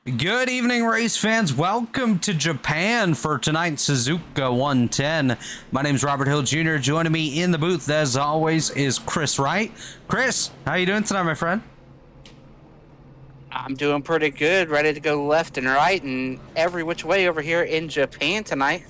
Good evening, race fans. Welcome to Japan for tonight's Suzuka 110. My name is Robert Hill Jr. Joining me in the booth, as always, is Chris Wright. Chris, how you doing tonight, my friend? I'm doing pretty good, ready to go left and right and every which way over here in Japan tonight.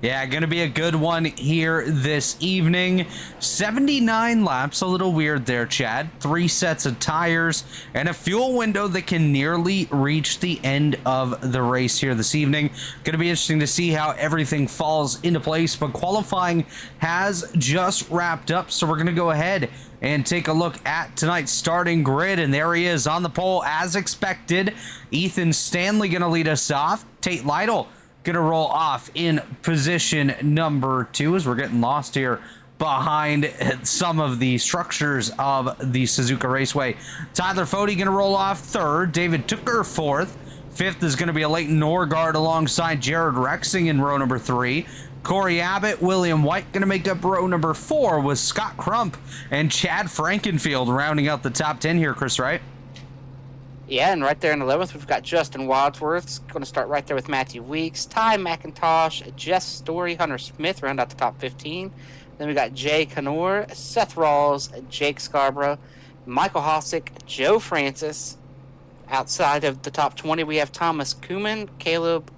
Yeah, gonna be a good one here this evening. 79 laps, a little weird there, Chad. 3 sets of tires and a fuel window that can nearly reach the end of the race here this evening. Gonna be interesting to see how everything falls into place, but qualifying has just wrapped up, so we're gonna go ahead and take a look at tonight's starting grid, and there he is on the pole as expected. Ethan Stanley gonna lead us off. Tate Lytle gonna roll off in position number 2 as we're getting lost here behind some of the structures of the Suzuka Raceway. Tyler Fode gonna roll off 3rd. David Tooker 4th. 5th is gonna be a Leighton Norgard alongside Jared Rexing in row number 3. Corey Abbott, William White gonna make up row number 4 with Scott Crump and Chad Frankenfield rounding out the top 10 here, Chris, right? Yeah, and right there in 11th, we've got Justin Wadsworth. Going to start right there with Matthew Weeks, Ty McIntosh, Jeff Story, Hunter Smith round out the top 15. Then we got Jay Canor, Seth Rawls, Jake Scarborough, Michael Hosick, Joe Francis. Outside of the top 20, we have Thomas Kuhlman, Caleb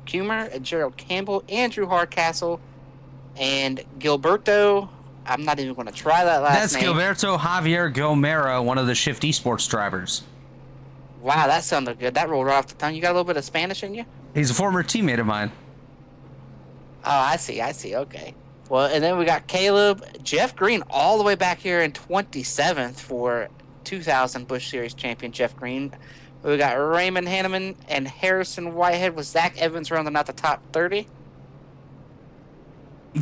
Kumer, Gerald Campbell, Andrew Hardcastle, and Gilberto. I'm not even going to try that last name. That's Gilberto Javier Gomera, one of the Shift Esports drivers. Wow, that sounded good. That rolled right off the tongue. You got a little bit of Spanish in you? He's a former teammate of mine. Oh, I see. Okay. Well, and then we got Caleb, Jeff Green all the way back here in 27th for 2000 Busch Series champion Jeff Green. We got Raymond Hanneman and Harrison Whitehead with Zach Evans rounding out the top 30.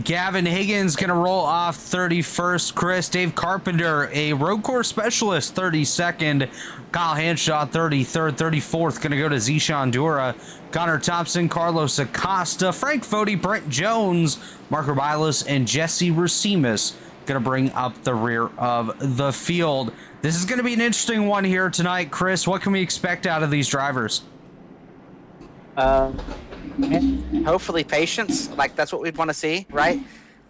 Gavin Higgins going to roll off 31st. Chris, Dave Carpenter, a road course specialist, 32nd. Kyle Hanshaw, 33rd. 34th going to go to Zishan Dura. Connor Thompson, Carlos Acosta, Frank Fode, Brent Jones, Mark Rebilas, and Jesse Racimus going to bring up the rear of the field. This is going to be an interesting one here tonight. Chris, what can we expect out of these drivers? Hopefully patience. Like, that's what we'd want to see, right?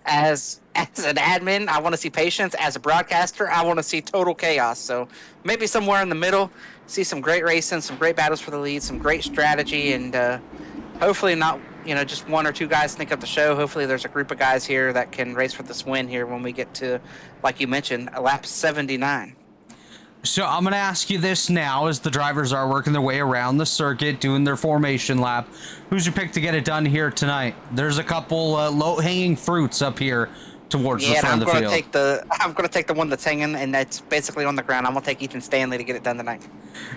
As an admin, I want to see patience. As a broadcaster, I want to see total chaos. So maybe somewhere in the middle, see some great racing, some great battles for the lead, some great strategy, and hopefully not, just one or two guys sneak up the show. Hopefully there's a group of guys here that can race for this win here when we get to, like you mentioned, lap 79. So I'm going to ask you this now as the drivers are working their way around the circuit, doing their formation lap. Who's your pick to get it done here tonight? There's a couple low-hanging fruits up here towards the front of the field. I'm going to take the one that's hanging, and that's basically on the ground. I'm going to take Ethan Stanley to get it done tonight.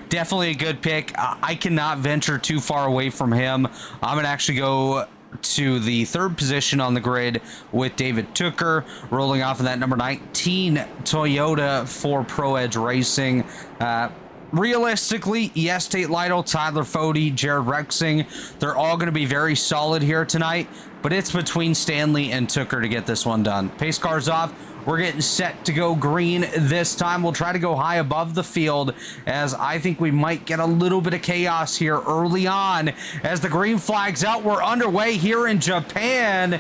Definitely a good pick. I cannot venture too far away from him. I'm going to actually go to the 3rd position on the grid with David Tooker rolling off in that number 19 Toyota for Pro Edge Racing. Realistically, yes, Tate Lytle, Tyler Fode, Jared Rexing, they're all going to be very solid here tonight, but it's between Stanley and Tooker to get this one done. Pace car's off. We're getting set to go green this time. We'll try to go high above the field, as I think we might get a little bit of chaos here early on. As the green flag's out, we're underway here in Japan.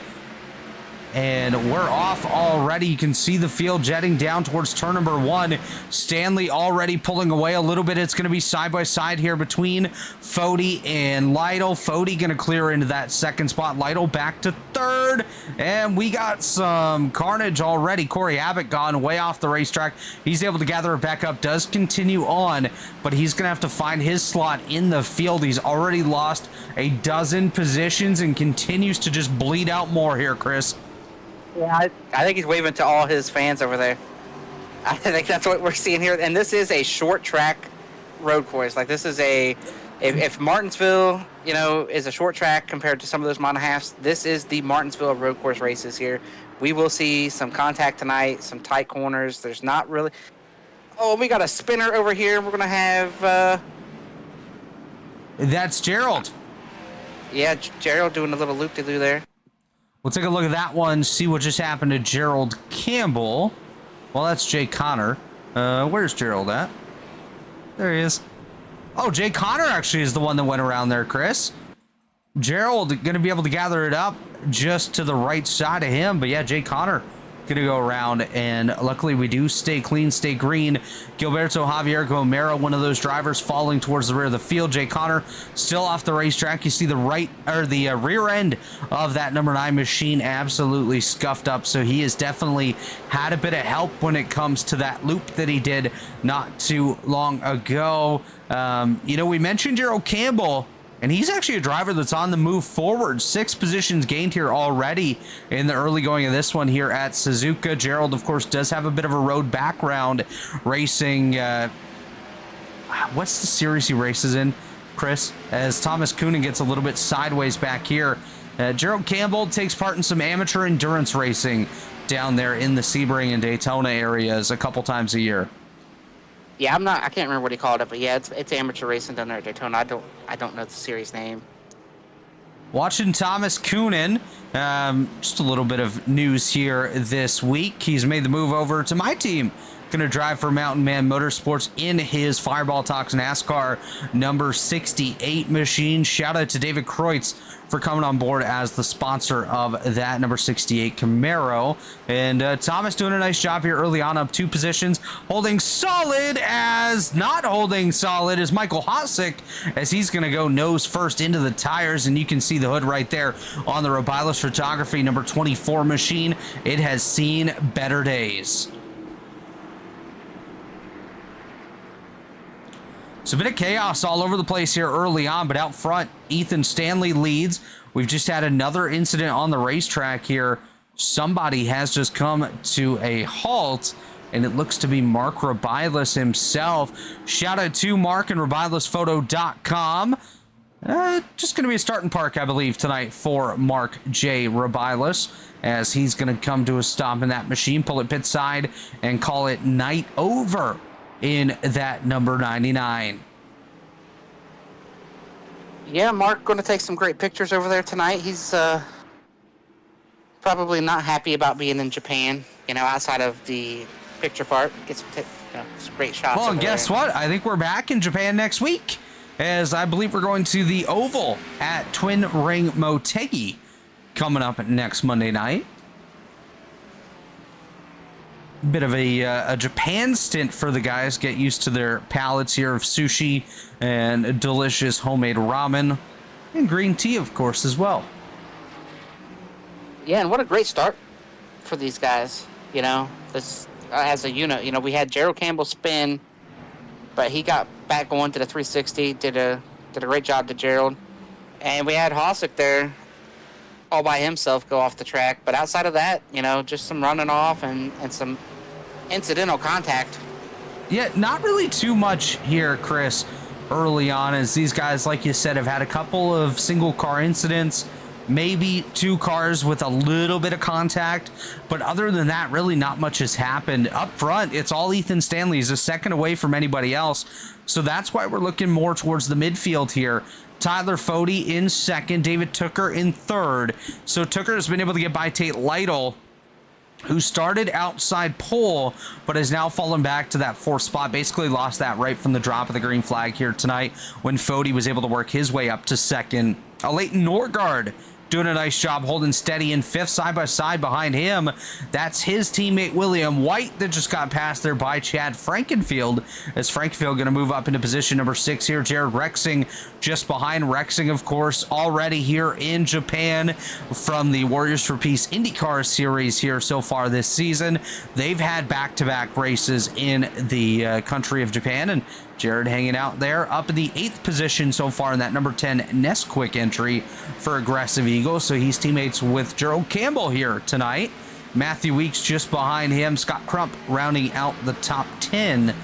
And we're off already. You can see the field jetting down towards turn number 1. Stanley already pulling away a little bit. It's going to be side by side here between Fode and Lytle. Fode going to clear into that 2nd spot. Lytle back to 3rd. And we got some carnage already. Corey Abbott gone way off the racetrack. He's able to gather it back up. Does continue on, but he's going to have to find his slot in the field. He's already lost a dozen positions and continues to just bleed out more here, Chris. Yeah, I think he's waving to all his fans over there. I think that's what we're seeing here. And this is a short track road course. Like, this is if Martinsville, is a short track compared to some of those mile and a halves, this is the Martinsville road course races here. We will see some contact tonight, some tight corners. There's not really. Oh, we got a spinner over here. We're going to have. That's Gerald. Yeah, Gerald doing a little loop-de-loo there. We'll take a look at that one, see what just happened to Gerald Campbell. Well, that's Jay Connor. Where's Gerald at? There he is. Oh, Jay Connor actually is the one that went around there, Chris. Gerald going to be able to gather it up just to the right side of him. But yeah, Jay Connor going to go around, and luckily we do stay clean, stay green. Gilberto Javier Gomero, one of those drivers, falling towards the rear of the field. Jay Connor still off the racetrack. You see the rear end of that number 9 machine absolutely scuffed up, so he has definitely had a bit of help when it comes to that loop that he did not too long ago. You know, we mentioned Gerald Campbell, and he's actually a driver that's on the move forward. 6 positions gained here already in the early going of this one here at Suzuka. Gerald, of course, does have a bit of a road background racing. What's the series he races in, Chris? As Thomas Coonan gets a little bit sideways back here. Gerald Campbell takes part in some amateur endurance racing down there in the Sebring and Daytona areas a couple times a year. Yeah, I can't remember what he called it, but yeah, it's amateur racing down there at Daytona. I don't know the series name. Watching Thomas Coonan, just a little bit of news here this week. He's made the move over to my team. Going to drive for Mountain Man Motorsports in his Fireball Talks NASCAR number 68 machine. Shout out to David Kreutz for coming on board as the sponsor of that number 68 Camaro. And Thomas doing a nice job here early on, up 2 positions. Holding solid, as not holding solid is Michael Hosick, as he's going to go nose first into the tires. And you can see the hood right there on the Rebilas Photography number 24 machine. It has seen better days. So a bit of chaos all over the place here early on, but out front, Ethan Stanley leads. We've just had another incident on the racetrack here. Somebody has just come to a halt, and it looks to be Mark Rebilas himself. Shout out to Mark and RebilasPhoto.com. Just going to be a starting park, I believe, tonight for Mark J. Rebilas, as he's going to come to a stop in that machine, pull it pit side, and call it night over in that number 99. Yeah, Mark going to take some great pictures over there tonight. He's probably not happy about being in Japan, you know, outside of the picture part. Get some great shots. Well, and guess what? I think we're back in Japan next week, as I believe we're going to the Oval at Twin Ring Motegi coming up next Monday night. Bit of a Japan stint for the guys. Get used to their palates here of sushi and delicious homemade ramen and green tea, of course, as well. Yeah, and what a great start for these guys. You know, this as a unit. You know, we had Gerald Campbell spin, but he got back going to the 360. Did a great job to Gerald, and we had Hosick there all by himself go off the track. But outside of that, you know, just some running off and some incidental contact. Yeah, not really too much here, Chris, early on, as these guys, like you said, have had a couple of single car incidents, maybe 2 cars with a little bit of contact, but other than that, really not much has happened. Up front, it's all Ethan Stanley. He's a second away from anybody else, so that's why we're looking more towards the midfield here. Tyler Fody in second, David Tooker in third. So Tooker has been able to get by Tate Lytle, who started outside pole, but has now fallen back to that 4th spot. Basically lost that right from the drop of the green flag here tonight, when Fody was able to work his way up to second. Leighton Norgard doing a nice job holding steady in 5th, side by side behind him. That's his teammate William White that just got passed there by Chad Frankenfield, as Frankenfield going to move up into position number 6 here. Jared Rexing just behind. Rexing, of course, already here in Japan from the Warriors for Peace IndyCar series here so far this season. They've had back-to-back races in the country of Japan, and Jared hanging out there up in the 8th position so far in that number 10 Nesquik entry for Aggressive Eagle. So he's teammates with Gerald Campbell here tonight. Matthew Weeks just behind him. Scott Crump rounding out the top 10.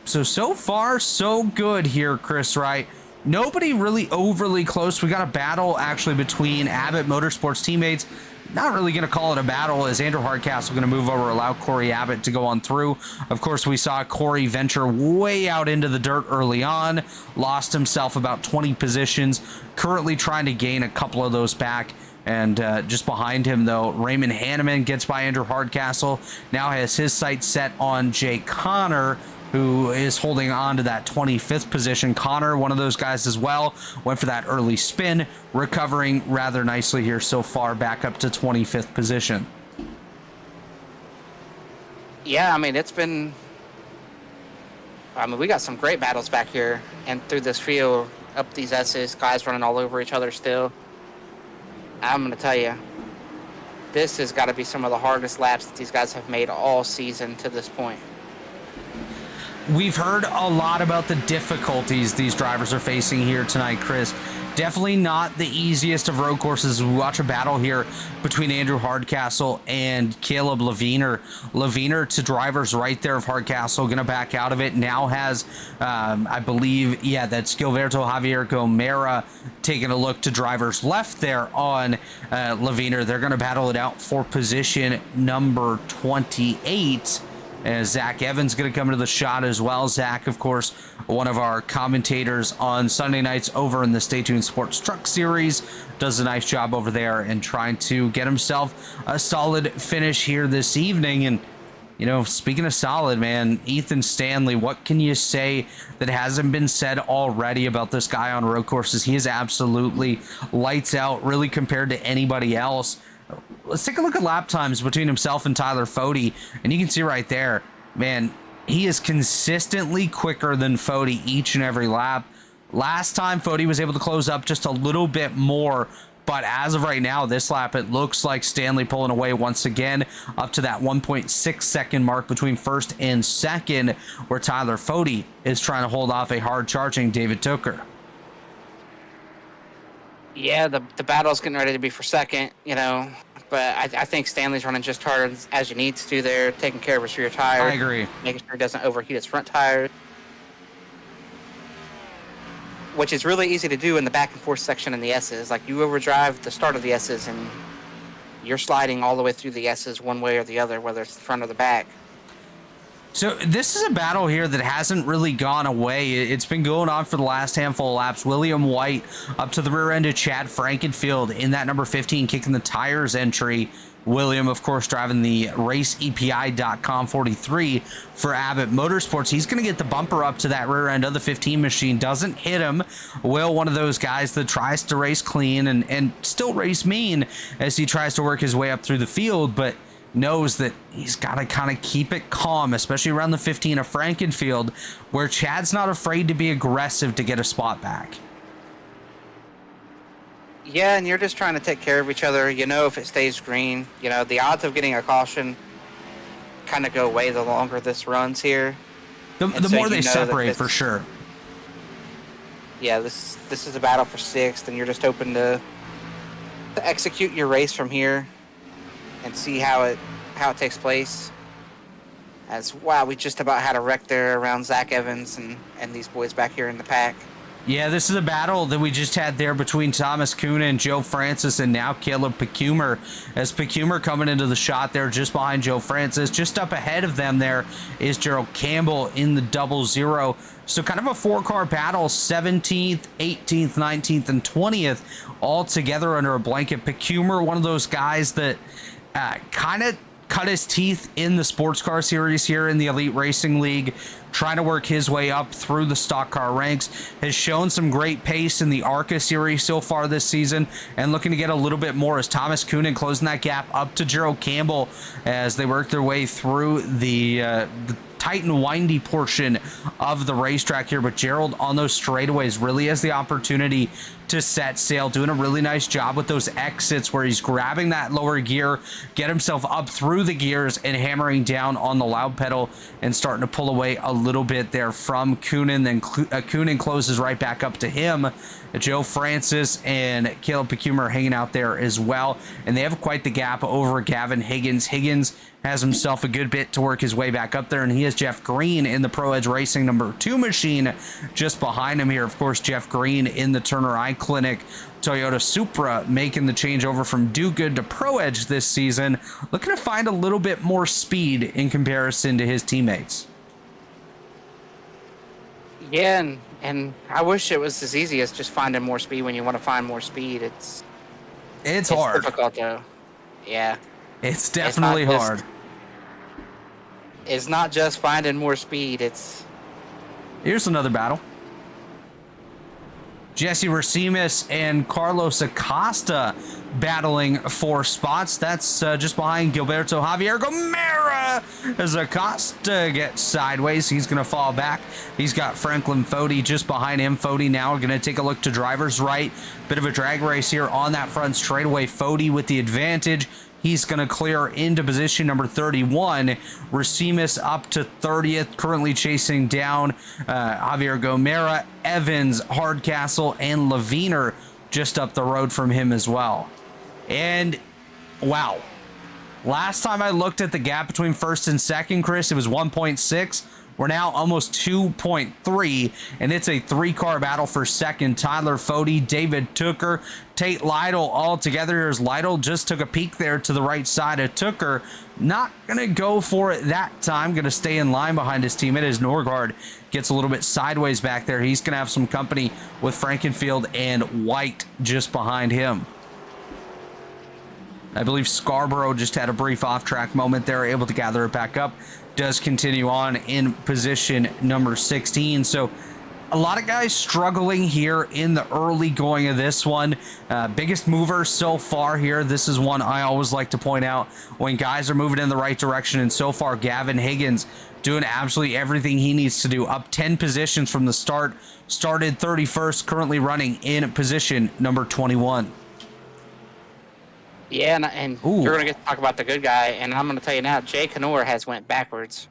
So far, so good here, Chris Wright. Nobody really overly close. We got a battle actually between Abbott Motorsports teammates. Not really going to call it a battle, as Andrew Hardcastle going to move over, allow Corey Abbott to go on through. Of course, we saw Corey venture way out into the dirt early on, lost himself about 20 positions, currently trying to gain a couple of those back. And just behind him, though, Raymond Hanneman gets by Andrew Hardcastle, now has his sights set on Jay Connor, who is holding on to that 25th position. Connor, one of those guys as well, went for that early spin, recovering rather nicely here so far, back up to 25th position. Yeah, I mean, we got some great battles back here and through this field, up these S's, guys running all over each other still. I'm going to tell you, this has got to be some of the hardest laps that these guys have made all season to this point. We've heard a lot about the difficulties these drivers are facing here tonight, Chris. Definitely not the easiest of road courses. We watch a battle here between Andrew Hardcastle and Caleb Leviner. Leviner to drivers right there of Hardcastle, going to back out of it. Now has, I believe, yeah, that's Gilberto Javier Gomera taking a look to drivers left there on Leviner. They're going to battle it out for position number 28. And Zach Evans going to come into the shot as well. Zach, of course, one of our commentators on Sunday nights over in the Stay Tuned Sports Truck Series, does a nice job over there and trying to get himself a solid finish here this evening. And, you know, speaking of solid, man, Ethan Stanley, what can you say that hasn't been said already about this guy on road courses? He is absolutely lights out, really, compared to anybody else. Let's take a look at lap times between himself and Tyler Fode, and you can see right there, man, he is consistently quicker than Fode each and every lap. Last time, Fode was able to close up just a little bit more, but as of right now, this lap, it looks like Stanley pulling away once again up to that 1.6 second mark between first and second, where Tyler Fode is trying to hold off a hard-charging David Tooker. Yeah, the battle's getting ready to be for second, you know, but I think Stanley's running just hard as you need to there, taking care of his rear tire. I agree. Making sure he doesn't overheat his front tires, which is really easy to do in the back and forth section in the S's. Like, you overdrive the start of the S's and you're sliding all the way through the S's one way or the other, whether it's the front or the back. So this is a battle here that hasn't really gone away. It's been going on for the last handful of laps. William White up to the rear end of Chad Frankenfield in that number 15, kicking the tires entry. William, of course, driving the RaceEPI.com 43 for Abbott Motorsports. He's going to get the bumper up to that rear end of the 15 machine. Doesn't hit him. Will, one of those guys that tries to race clean and still race mean as he tries to work his way up through the field, but knows that he's got to kind of keep it calm, especially around the 15 of Frankenfield, where Chad's not afraid to be aggressive to get a spot back. Yeah, and you're just trying to take care of each other. You know, if it stays green, you know, the odds of getting a caution kind of go away the longer this runs here. The more they separate, for sure. Yeah, this is a battle for sixth, and you're just hoping to execute your race from here and see how it takes place. As wow, we just about had a wreck there around Zach Evans and these boys back here in the pack. Yeah, this is a battle that we just had there between Thomas Kuhn and Joe Francis, and now Caleb Pecumer. As Pecumer coming into the shot there just behind Joe Francis. Just up ahead of them there is Gerald Campbell in the 00. So kind of a four-car battle, 17th, 18th, 19th, and 20th, all together under a blanket. Pecumer, one of those guys that kind of cut his teeth in the sports car series here in the Elite Racing League, trying to work his way up through the stock car ranks, has shown some great pace in the ARCA series so far this season, and looking to get a little bit more as Thomas Kuhn closing that gap up to Gerald Campbell as they work their way through the tight and windy portion of the racetrack here. But Gerald on those straightaways really has the opportunity to set sail, doing a really nice job with those exits where he's grabbing that lower gear, get himself up through the gears and hammering down on the loud pedal and starting to pull away a little bit there from Coonan. Then Coonan closes right back up to him. Joe Francis and Caleb Pecumer hanging out there as well, and they have quite the gap over Gavin Higgins. Higgins has himself a good bit to work his way back up there, and he has Jeff Green in the Pro Edge Racing number 2 machine just behind him here. Of course, Jeff Green in the Turner Eye Clinic Toyota Supra, making the change over from Do Good to Pro Edge this season, looking to find a little bit more speed in comparison to his teammates. Yeah, and I wish it was as easy as just finding more speed when you want to find more speed. It's hard. Difficult though. Yeah. It's definitely hard. It's not just finding more speed. It's Here's another battle. Jesse Racines and Carlos Acosta battling for spots. That's just behind Gilberto Javier Gomera as Acosta gets sideways. He's going to fall back. He's got Franklin Fody just behind him. Fody now going to take a look to driver's right. Bit of a drag race here on that front straightaway. Fody with the advantage. He's going to clear into position number 31. Racines up to 30th, currently chasing down Javier Gomera, Evans, Hardcastle, and Leviner just up the road from him as well. And wow, last time I looked at the gap between first and second, Chris, it was 1.6. We're now almost 2.3, and it's a 3-car battle for second. Tyler Fody, David Tooker, Tate Lytle all together. Here's Lytle, just took a peek there to the right side of Tooker. Not going to go for it that time. Going to stay in line behind his teammate as Norgard gets a little bit sideways back there. He's going to have some company with Frankenfield and White just behind him. I believe Scarborough just had a brief off-track moment there, able to gather it back up. Does continue on in position number 16. So a lot of guys struggling here in the early going of this one. Biggest mover so far here. This is one I always like to point out when guys are moving in the right direction. And so far, Gavin Higgins doing absolutely everything he needs to do. Up 10 positions from the start. Started 31st, currently running in position number 21. Yeah, and you're going to get to talk about the good guy, and I'm going to tell you now, Jay Canor has went backwards.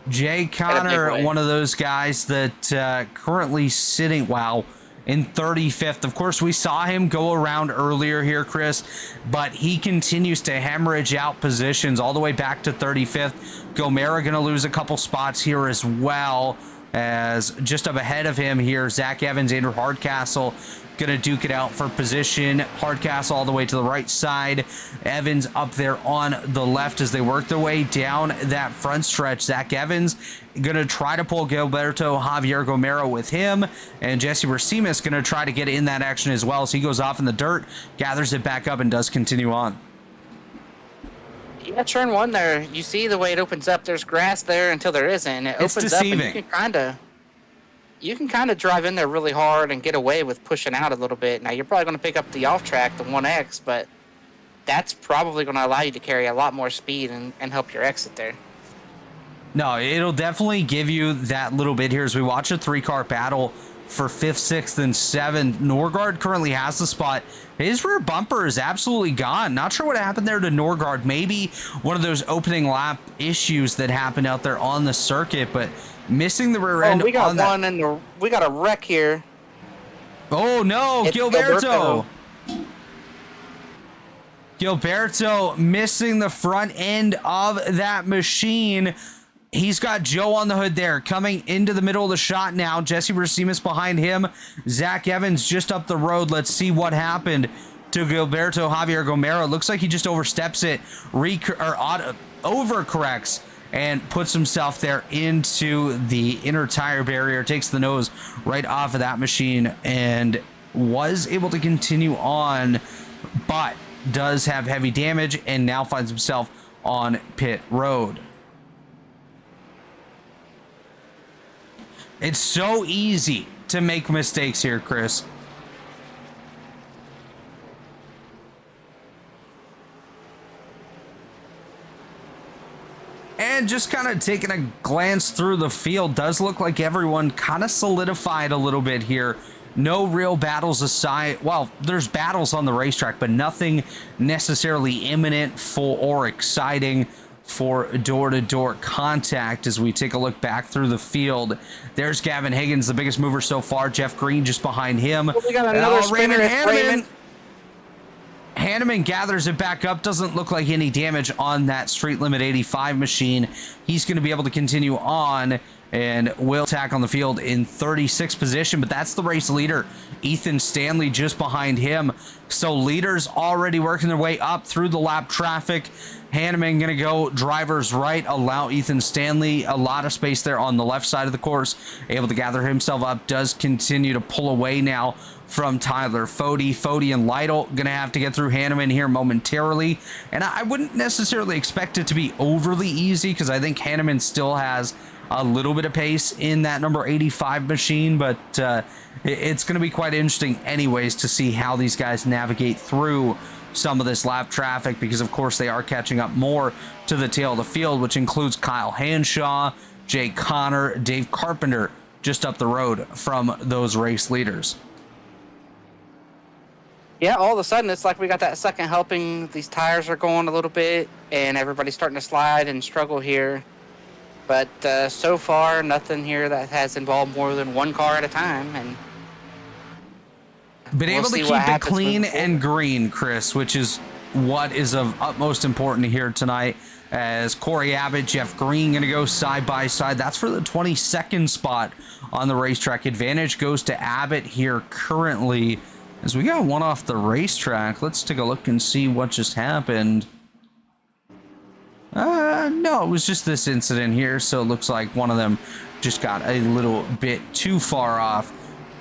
Jay Connor, one of those guys that currently sitting, wow, in 35th. Of course, we saw him go around earlier here, Chris, but he continues to hemorrhage out positions all the way back to 35th. Gomera going to lose a couple spots here as well, as just up ahead of him here, Zach Evans, Andrew Hardcastle, going to duke it out for position. Hardcastle all the way to the right side. Evans up there on the left as they work their way down that front stretch. Zach Evans going to try to pull Gilberto Javier Gomera with him. And Jesse Racines going to try to get in that action as well. So he goes off in the dirt, gathers it back up, and does continue on. Yeah, turn one there. You see the way it opens up. There's grass there until there isn't. It It's opens deceiving. up and you can kind of drive in there really hard and get away with pushing out a little bit. Now, you're probably going to pick up the off track, the 1X, but that's probably going to allow you to carry a lot more speed and help your exit there. No, it'll definitely give you that little bit here as we watch a 3-car battle for 5th, 6th, and 7th. Norgard currently has the spot. His rear bumper is absolutely gone. Not sure what happened there to Norgard. Maybe one of those opening lap issues that happened out there on the circuit, but missing the rear end. We got on one that. we got a wreck here. Oh no, It's Gilberto. Gilberto missing the front end of that machine. He's got Joe on the hood there, coming into the middle of the shot now. Jesse Racines behind him. Zach Evans just up the road. Let's see what happened to Gilberto Javier Gomera. Looks like he just oversteps it, overcorrects, and puts himself there into the inner tire barrier, takes the nose right off of that machine, and was able to continue on, but does have heavy damage and now finds himself on pit road. It's so easy to make mistakes here, Chris. And just kind of taking a glance through the field, does look like everyone kind of solidified a little bit here. No real battles aside. Well, there's battles on the racetrack, but nothing necessarily imminent for or exciting for door-to-door contact as we take a look back through the field. There's Gavin Higgins, the biggest mover so far. Jeff Green just behind him. Well, we got another spinner. Hanneman gathers it back up. Doesn't look like any damage on that street limit 85 machine. He's going to be able to continue on and will attack on the field in 36th position, but that's the race leader, Ethan Stanley, just behind him. So leaders already working their way up through the lap traffic. Hanneman going to go driver's right, allow Ethan Stanley a lot of space there on the left side of the course, able to gather himself up, does continue to pull away now from Tyler Fode. Fode and Lytle going to have to get through Hanneman here momentarily. And I wouldn't necessarily expect it to be overly easy because I think Hanneman still has a little bit of pace in that number 85 machine, but it's going to be quite interesting anyways to see how these guys navigate through some of this lap traffic, because of course they are catching up more to the tail of the field, which includes Kyle Hanshaw, Jay Connor, Dave Carpenter just up the road from those race leaders. Yeah, all of a sudden it's like we got that second helping. These tires are going a little bit and everybody's starting to slide and struggle here. But so far, nothing here that has involved more than one car at a time. And been able to keep it clean and green, Chris, which is what is of utmost importance here tonight, as Corey Abbott, Jeff Green going to go side by side. That's for the 22nd spot on the racetrack. Advantage goes to Abbott here currently, as we got one off the racetrack. Let's take a look and see what just happened. No, it was just this incident here, so it looks like one of them just got a little bit too far off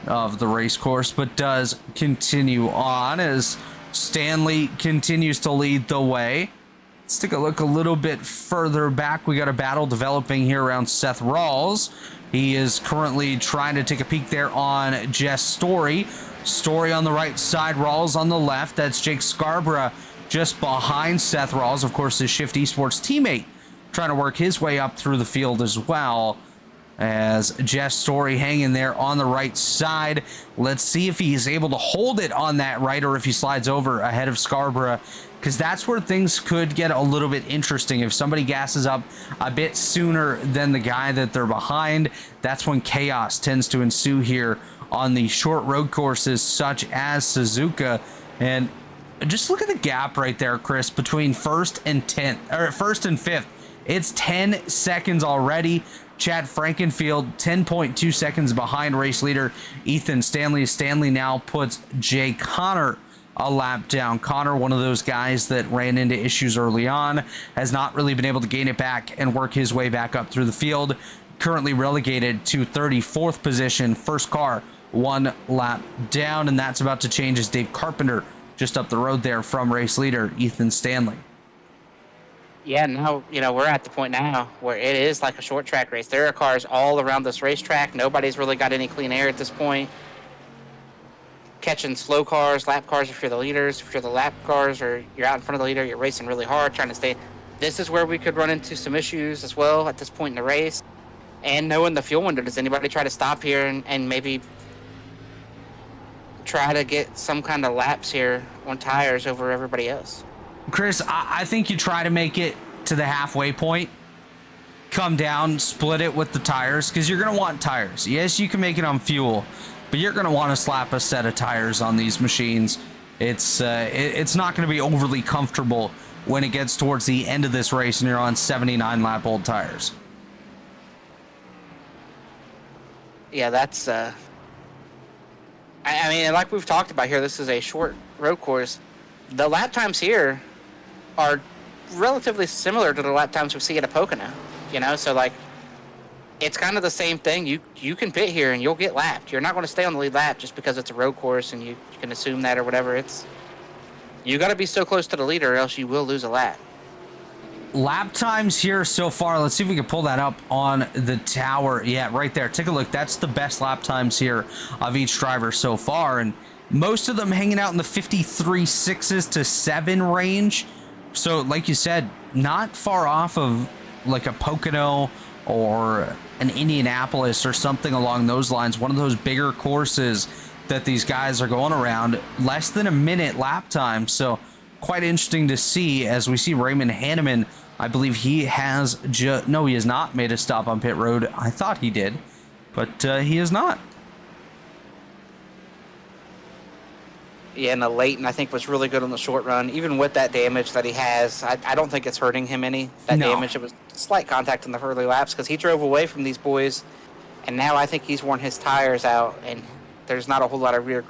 of the race course, but does continue on as Stanley continues to lead the way. Let's take a look a little bit further back. We got a battle developing here around Seth Rawls. He is currently trying to take a peek there on Jess Story. Story on the right side, Rawls on the left. That's Jake Scarborough just behind Seth Rawls, of course, his Shift Esports teammate, trying to work his way up through the field as well, as Jess Story hanging there on the right side. Let's see if he's able to hold it on that right, or if he slides over ahead of Scarborough, because that's where things could get a little bit interesting. If somebody gasses up a bit sooner than the guy that they're behind, that's when chaos tends to ensue here on the short road courses such as Suzuka. And just look at the gap right there, Chris, between first and 10th, or first and fifth. It's 10 seconds already. Chad Frankenfield 10.2 seconds behind race leader Ethan Stanley. Stanley now puts Jay Connor a lap down. Connor, one of those guys that ran into issues early on, has not really been able to gain it back and work his way back up through the field. Currently relegated to 34th position. First car, one lap down, and that's about to change as Dave Carpenter just up the road there from race leader Ethan Stanley. Yeah, now, we're at the point now where it is like a short track race. There are cars all around this racetrack. Nobody's really got any clean air at this point. Catching slow cars, lap cars if you're the leaders. If you're the lap cars or you're out in front of the leader, you're racing really hard, trying to stay. This is where we could run into some issues as well at this point in the race. And knowing the fuel window, does anybody try to stop here and maybe try to get some kind of laps here on tires over everybody else? Chris, I think you try to make it to the halfway point, come down, split it with the tires, because you're going to want tires. Yes, you can make it on fuel, but you're going to want to slap a set of tires on these machines. It's not going to be overly comfortable when it gets towards the end of this race and you're on 79 lap old tires. Yeah, that's I mean, like we've talked about here, this is a short road course. The lap times here are relatively similar to the lap times we see at a Pocono, so like it's kind of the same thing. You can pit here and you'll get lapped. You're not going to stay on the lead lap just because it's a road course and you can assume that or whatever. You got to be so close to the leader or else you will lose a lap. Lap times here so far, let's see if we can pull that up on the tower. Yeah, right there, take a look. That's the best lap times here of each driver so far, and most of them hanging out in the 53.6s to 7 range. So like you said, not far off of like a Pocono or an Indianapolis or something along those lines. One of those bigger courses that these guys are going around. Less than a minute lap time. So quite interesting to see as we see Raymond Hanneman. I believe he has no, he has not made a stop on pit road. I thought he did, but he is not. Yeah, and the Leighton, I think, was really good on the short run. Even with that damage that he has, I don't think it's hurting him any. That damage, it was slight contact in the early laps because he drove away from these boys, and now I think he's worn his tires out, and there's not a whole lot of rear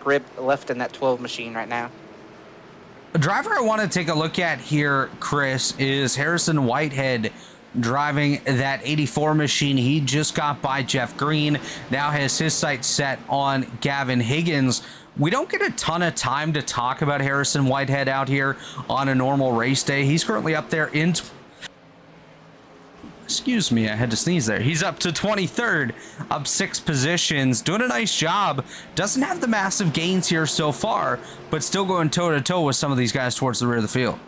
grip left in that 12 machine right now. A driver I want to take a look at here, Chris, is Harrison Whitehead driving that 84 machine. He just got by Jeff Green. Now has his sights set on Gavin Higgins. We don't get a ton of time to talk about Harrison Whitehead out here on a normal race day. He's currently up there in... Excuse me, I had to sneeze there. He's up to 23rd, up 6 positions, doing a nice job. Doesn't have the massive gains here so far, but still going toe-to-toe with some of these guys towards the rear of the field.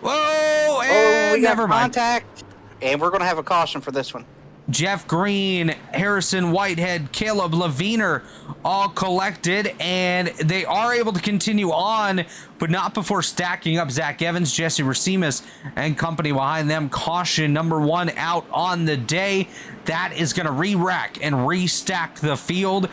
Whoa! And we got never mind. contact, and we're going to have a caution for this one. Jeff Green, Harrison Whitehead, Caleb Leviner all collected, and they are able to continue on, but not before stacking up Zach Evans, Jesse Racines, and company behind them. Caution number 1 out on the day. That is going to re-rack and restack the field.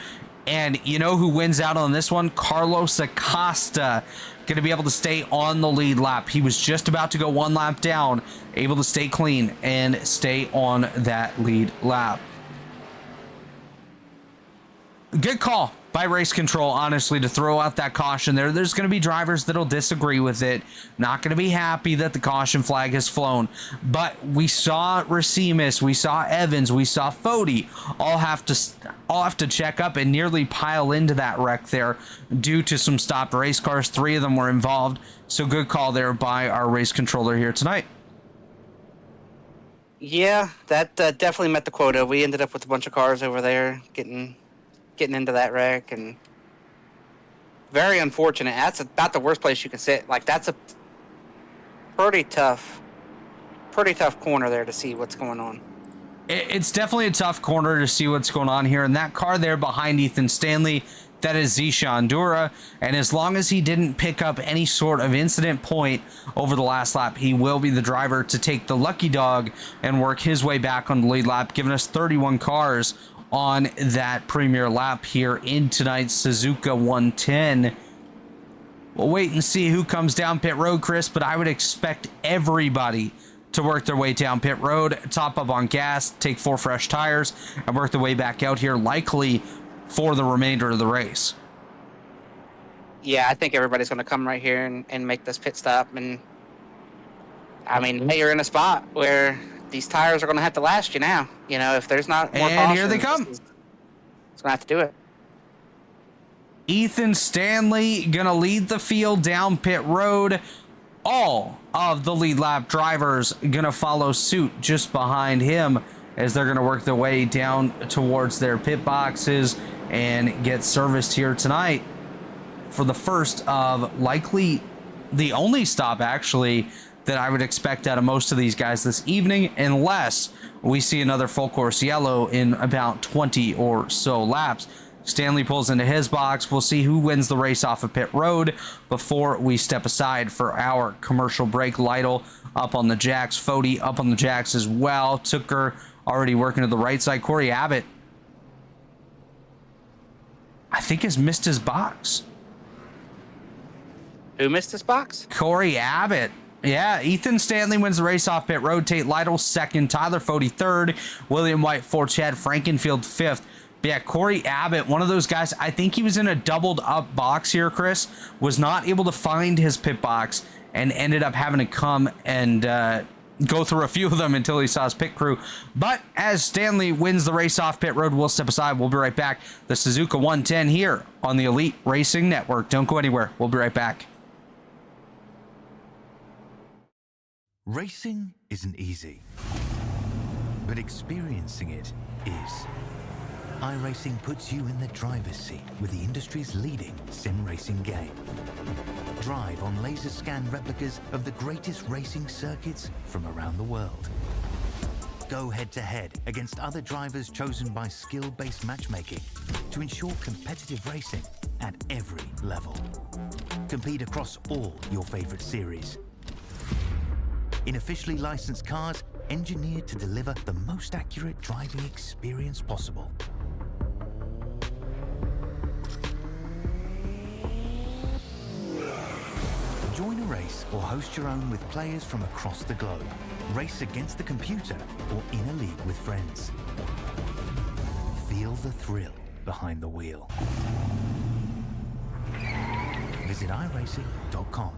And you know who wins out on this one? Carlos Acosta. Going to be able to stay on the lead lap. He was just about to go 1 lap down, able to stay clean and stay on that lead lap. Good call by race control, honestly, to throw out that caution there. There's going to be drivers that'll disagree with it, not going to be happy that the caution flag has flown. But we saw Racines, we saw Evans, we saw Fody all have to check up and nearly pile into that wreck there due to some stopped race cars. 3 of them were involved, so good call there by our race controller here tonight. Yeah, that definitely met the quota. We ended up with a bunch of cars over there getting into that wreck, and very unfortunate. That's about the worst place you can sit. Like, that's a pretty tough corner there to see what's going on. It's definitely a tough corner to see what's going on here. And that car there behind Ethan Stanley, that is Zishan Dura. And as long as he didn't pick up any sort of incident point over the last lap, he will be the driver to take the lucky dog and work his way back on the lead lap, giving us 31 cars on that premier lap here in tonight's Suzuka 110. We'll wait and see who comes down pit road, Chris, but I would expect everybody to work their way down pit road, top up on gas, take 4 fresh tires, and work their way back out here, likely for the remainder of the race. Yeah, I think everybody's going to come right here and make this pit stop. And I mean, you're in a spot where these tires are going to have to last you now. You know, if there's not more and here they come. It's going to have to do it. Ethan Stanley going to lead the field down pit road. All of the lead lap drivers going to follow suit just behind him as they're going to work their way down towards their pit boxes and get serviced here tonight for the first of likely the only stop, actually, that I would expect out of most of these guys this evening, unless we see another full course yellow in about 20 or so laps. Stanley pulls into his box. We'll see who wins the race off of pit road before we step aside for our commercial break. Lytle up on the jacks. Fody up on the jacks as well. Tooker already working to the right side. Corey Abbott, I think, has missed his box. Who missed his box? Corey Abbott. Yeah, Ethan Stanley wins the race off pit road. Tate Lytle second. Tyler Fody third. William White fourth. Chad Frankenfield fifth. But yeah, Corey Abbott, one of those guys, I think he was in a doubled up box here, Chris, was not able to find his pit box and ended up having to come and go through a few of them until he saw his pit crew. But as Stanley wins the race off pit road, we'll step aside. We'll be right back. The Suzuka 110 here on the Elite Racing Network. Don't go anywhere. We'll be right back. Racing isn't easy, but experiencing it is. iRacing puts you in the driver's seat with the industry's leading sim racing game. Drive on laser scan replicas of the greatest racing circuits from around the world. Go head-to-head against other drivers chosen by skill-based matchmaking to ensure competitive racing at every level. Compete across all your favorite series. In officially licensed cars, engineered to deliver the most accurate driving experience possible. Join a race or host your own with players from across the globe. Race against the computer or in a league with friends. Feel the thrill behind the wheel. Visit iRacing.com.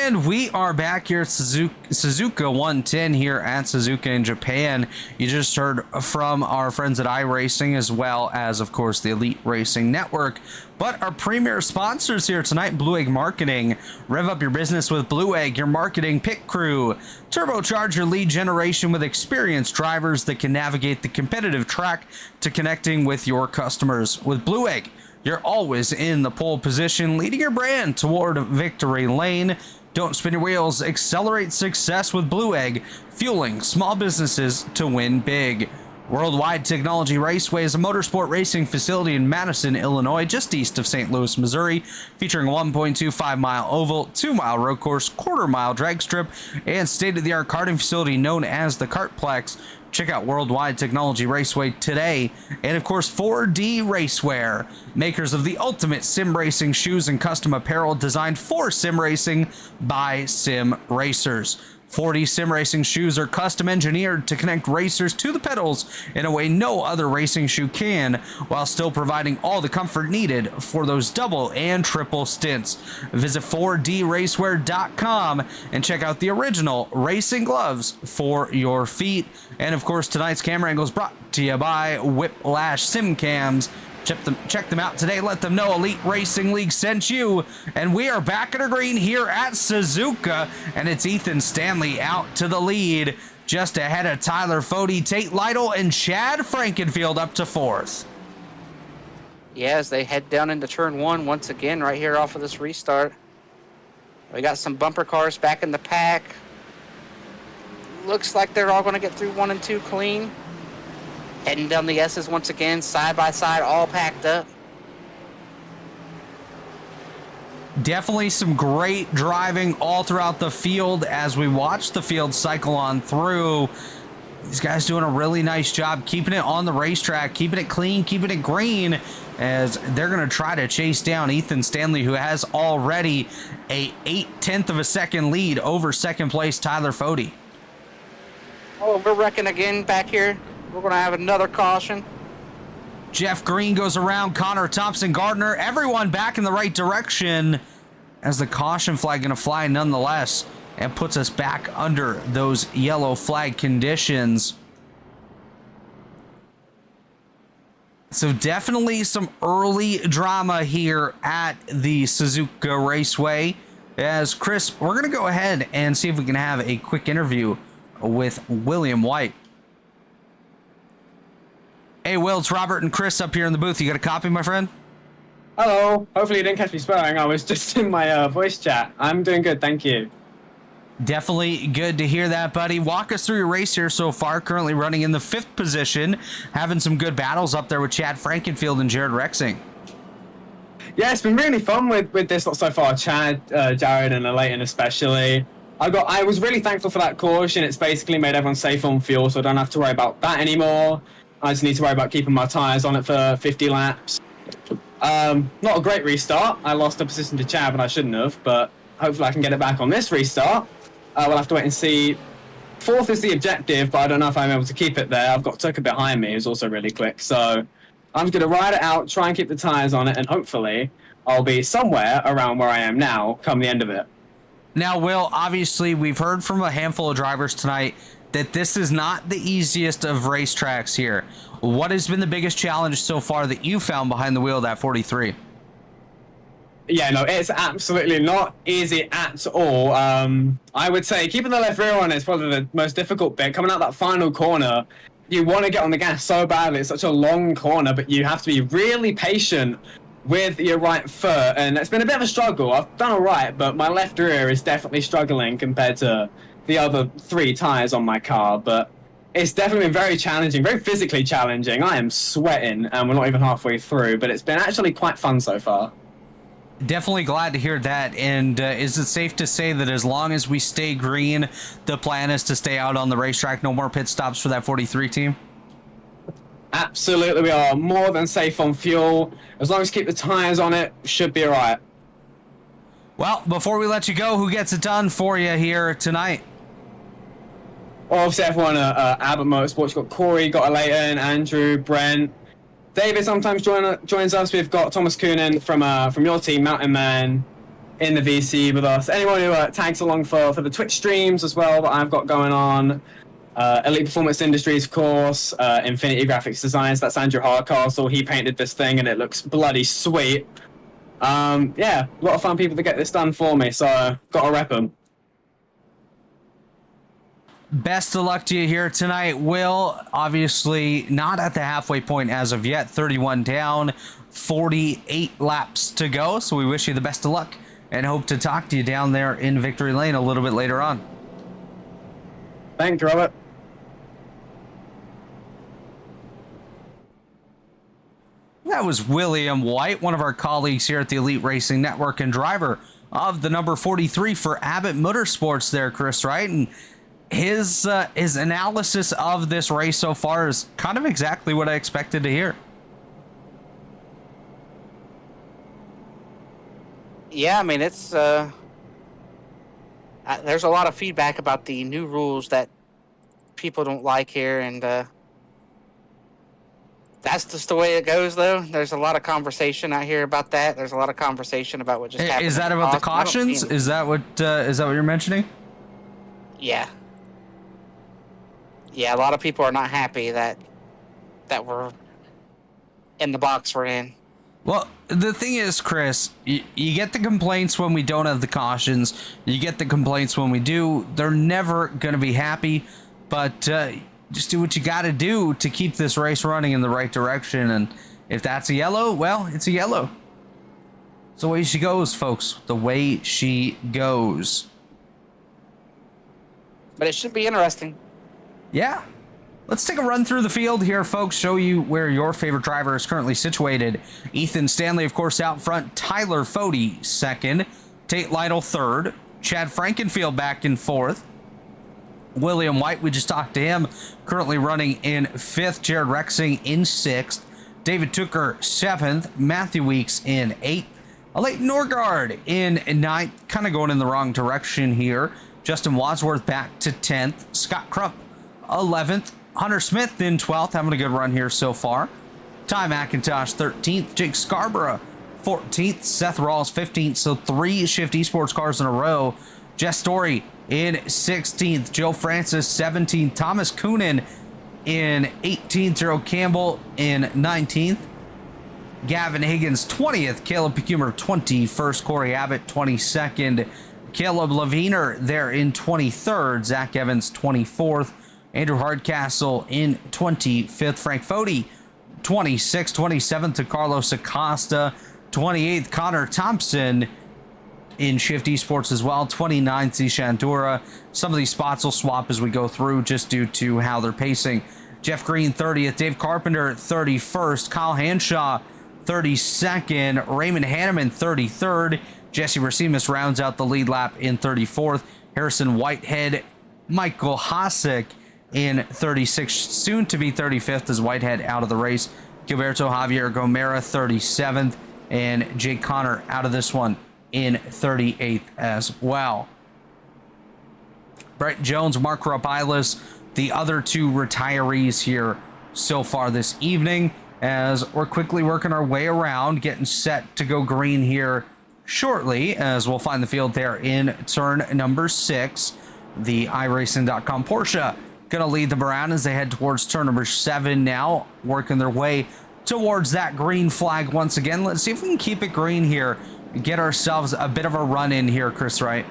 And we are back here at Suzuka 110 here at Suzuka in Japan. You just heard from our friends at iRacing, as well as, of course, the Elite Racing Network. But our premier sponsors here tonight, Blue Egg Marketing. Rev up your business with Blue Egg, your marketing pit crew. Turbocharge your lead generation with experienced drivers that can navigate the competitive track to connecting with your customers. With Blue Egg, you're always in the pole position, leading your brand toward victory lane. Don't spin your wheels. Accelerate success with Blue Egg, fueling small businesses to win big. Worldwide Technology Raceway is a motorsport racing facility in Madison, Illinois, just east of St. Louis, Missouri, featuring a 1.25-mile oval, 2-mile road course, quarter-mile drag strip, and state-of-the-art karting facility known as the Kartplex. Check out Worldwide Technology Raceway today. And of course, 4D Racewear, makers of the ultimate sim racing shoes and custom apparel designed for sim racing by sim racers. 4D sim racing shoes are custom engineered to connect racers to the pedals in a way no other racing shoe can, while still providing all the comfort needed for those double and triple stints. Visit 4dracewear.com and check out the original racing gloves for your feet. And of course, tonight's camera angle is brought to you by Whiplash Sim Cams. Check them out today. Let them know Elite Racing League sent you. And we are back in a green here at Suzuka. And it's Ethan Stanley out to the lead, just ahead of Tyler Fode, Tate Lytle, and Chad Frankenfield up to fourth. Yeah, as they head down into turn one once again right here off of this restart. We got some bumper cars back in the pack. Looks like they're all going to get through 1 and 2 clean. Heading down the S's once again, side by side, all packed up. Definitely some great driving all throughout the field as we watch the field cycle on through. These guys doing a really nice job keeping it on the racetrack, keeping it clean, keeping it green, as they're going to try to chase down Ethan Stanley, who has already a 0.8 of a second lead over second place Tyler Fode. Oh, we're wrecking again back here. We're going to have another caution. Jeff Green goes around Connor Thompson Gardner. Everyone back in the right direction, as the caution flag going to fly nonetheless, and puts us back under those yellow flag conditions. So definitely some early drama here at the Suzuka Raceway. As Chris, we're going to go ahead and see if we can have a quick interview with William White. Hey, Will, it's Robert and Chris up here in the booth. You got a copy, my friend? Hello. Hopefully you didn't catch me swearing. I was just in my voice chat. I'm doing good, thank you. Definitely good to hear that, buddy. Walk us through your race here so far. Currently running in the 5th position. Having some good battles up there with Chad Frankenfield and Jared Rexing. Yeah, it's been really fun with this lot so far. Chad, Jared, and Leighton especially. I was really thankful for that caution. It's basically made everyone safe on fuel, so I don't have to worry about that anymore. I just need to worry about keeping my tyres on it for 50 laps. Not a great restart. I lost a position to Chad, but I shouldn't have. But hopefully I can get it back on this restart. We'll have to wait and see. 4th is the objective, but I don't know if I'm able to keep it there. I've got Tucker behind me, who's also really quick. So I'm going to ride it out, try and keep the tyres on it, and hopefully I'll be somewhere around where I am now come the end of it. Now, Will, obviously we've heard from a handful of drivers tonight that this is not the easiest of racetracks here. What has been the biggest challenge so far that you found behind the wheel of that 43? Yeah, no, it's absolutely not easy at all. I would say keeping the left rear on is probably the most difficult bit. Coming out that final corner, you want to get on the gas so badly. It's such a long corner, but you have to be really patient with your right foot, and it's been a bit of a struggle. I've done all right, but my left rear is definitely struggling compared to the other 3 tires on my car, but it's definitely been very challenging, very physically challenging. I am sweating, and we're not even halfway through, but it's been actually quite fun so far. Definitely glad to hear that. And is it safe to say that as long as we stay green, the plan is to stay out on the racetrack, no more pit stops for that 43 team? Absolutely, we are more than safe on fuel. As long as we keep the tires on it, should be all right. Well, before we let you go, who gets it done for you here tonight? Well, obviously, everyone at Abbott Motorsports. You've got Corey, got Leighton, Andrew, Brent. David sometimes joins us. We've got Thomas Coonan from your team, Mountain Man. in the VC with us. Anyone who tags along for the Twitch streams as well that I've got going on. Elite Performance Industries, of course. Infinity Graphics Designs. That's Andrew Hardcastle. He painted this thing and it looks bloody sweet. Yeah, a lot of fun people to get this done for me, so gotta rep them. Best of luck to you here tonight, Will. Obviously not at the halfway point as of yet. 31 down, 48 laps to go. So we wish you the best of luck and hope to talk to you down there in Victory Lane a little bit later on. Thanks, Robert. That was William White, one of our colleagues here at the Elite Racing Network and driver of the number 43 for Abbott Motorsports there, Chris Wright. And his analysis of this race so far is kind of exactly what I expected to hear. Yeah, I mean, it's there's a lot of feedback about the new rules that people don't like here, and that's just the way it goes, though. There's a lot of conversation out here about that. There's a lot of conversation about what just happened. Is that about the cautions? Is that what you're mentioning? Yeah. Yeah, a lot of people are not happy that we're in the box we're in. Well, the thing is, Chris, you get the complaints when we don't have the cautions. You get the complaints when we do. They're never going to be happy, but just do what you got to do to keep this race running in the right direction. And if that's a yellow, well, it's a yellow. It's the way she goes, folks. The way she goes. But it should be interesting. Yeah. Let's take a run through the field here, folks. Show you where your favorite driver is currently situated. Ethan Stanley, of course, out front. Tyler Fode, second. Tate Lytle, third. Chad Frankenfield back in fourth. William White, we just talked to him, currently running in fifth. Jared Rexing in sixth. David Tooker, seventh. Matthew Weeks in eighth. Leighton Norgard in ninth. Kind of going in the wrong direction here. Justin Wadsworth back to 10th. Scott Crump, 11th. Hunter Smith in 12th, having a good run here so far. Ty McIntosh, 13th. Jake Scarborough, 14th. Seth Rawls, 15th. So 3 Shift Esports cars in a row. Jess Story in 16th. Joe Francis, 17th. Thomas Coonan in 18th. Gerald Campbell in 19th. Gavin Higgins, 20th. Caleb Pecumer, 21st. Corey Abbott, 22nd. Caleb Leviner there in 23rd. Zach Evans, 24th. Andrew Hardcastle in 25th. Frank Fode, 26th. 27th to Carlos Acosta. 28th, Connor Thompson in Shift Esports as well. 29th, Zishandura. Some of these spots will swap as we go through just due to how they're pacing. Jeff Green, 30th. Dave Carpenter, 31st. Kyle Hanshaw, 32nd. Raymond Hanneman, 33rd. Jesse Racimus rounds out the lead lap in 34th. Harrison Whitehead, Michael Hasek in 36th, soon to be 35th as Whitehead out of the race. Gilberto Javier Gomera, 37th, and Jake Connor out of this one in 38th as well. Brett Jones, Mark Rebilas, the other 2 retirees here so far this evening, as we're quickly working our way around, getting set to go green here shortly, as we'll find the field there in turn number 6. The iRacing.com Porsche gonna lead them around as they head towards turn number 7 now, working their way towards that green flag once again. Let's see if we can keep it green here, get ourselves a bit of a run in here, Chris Wright.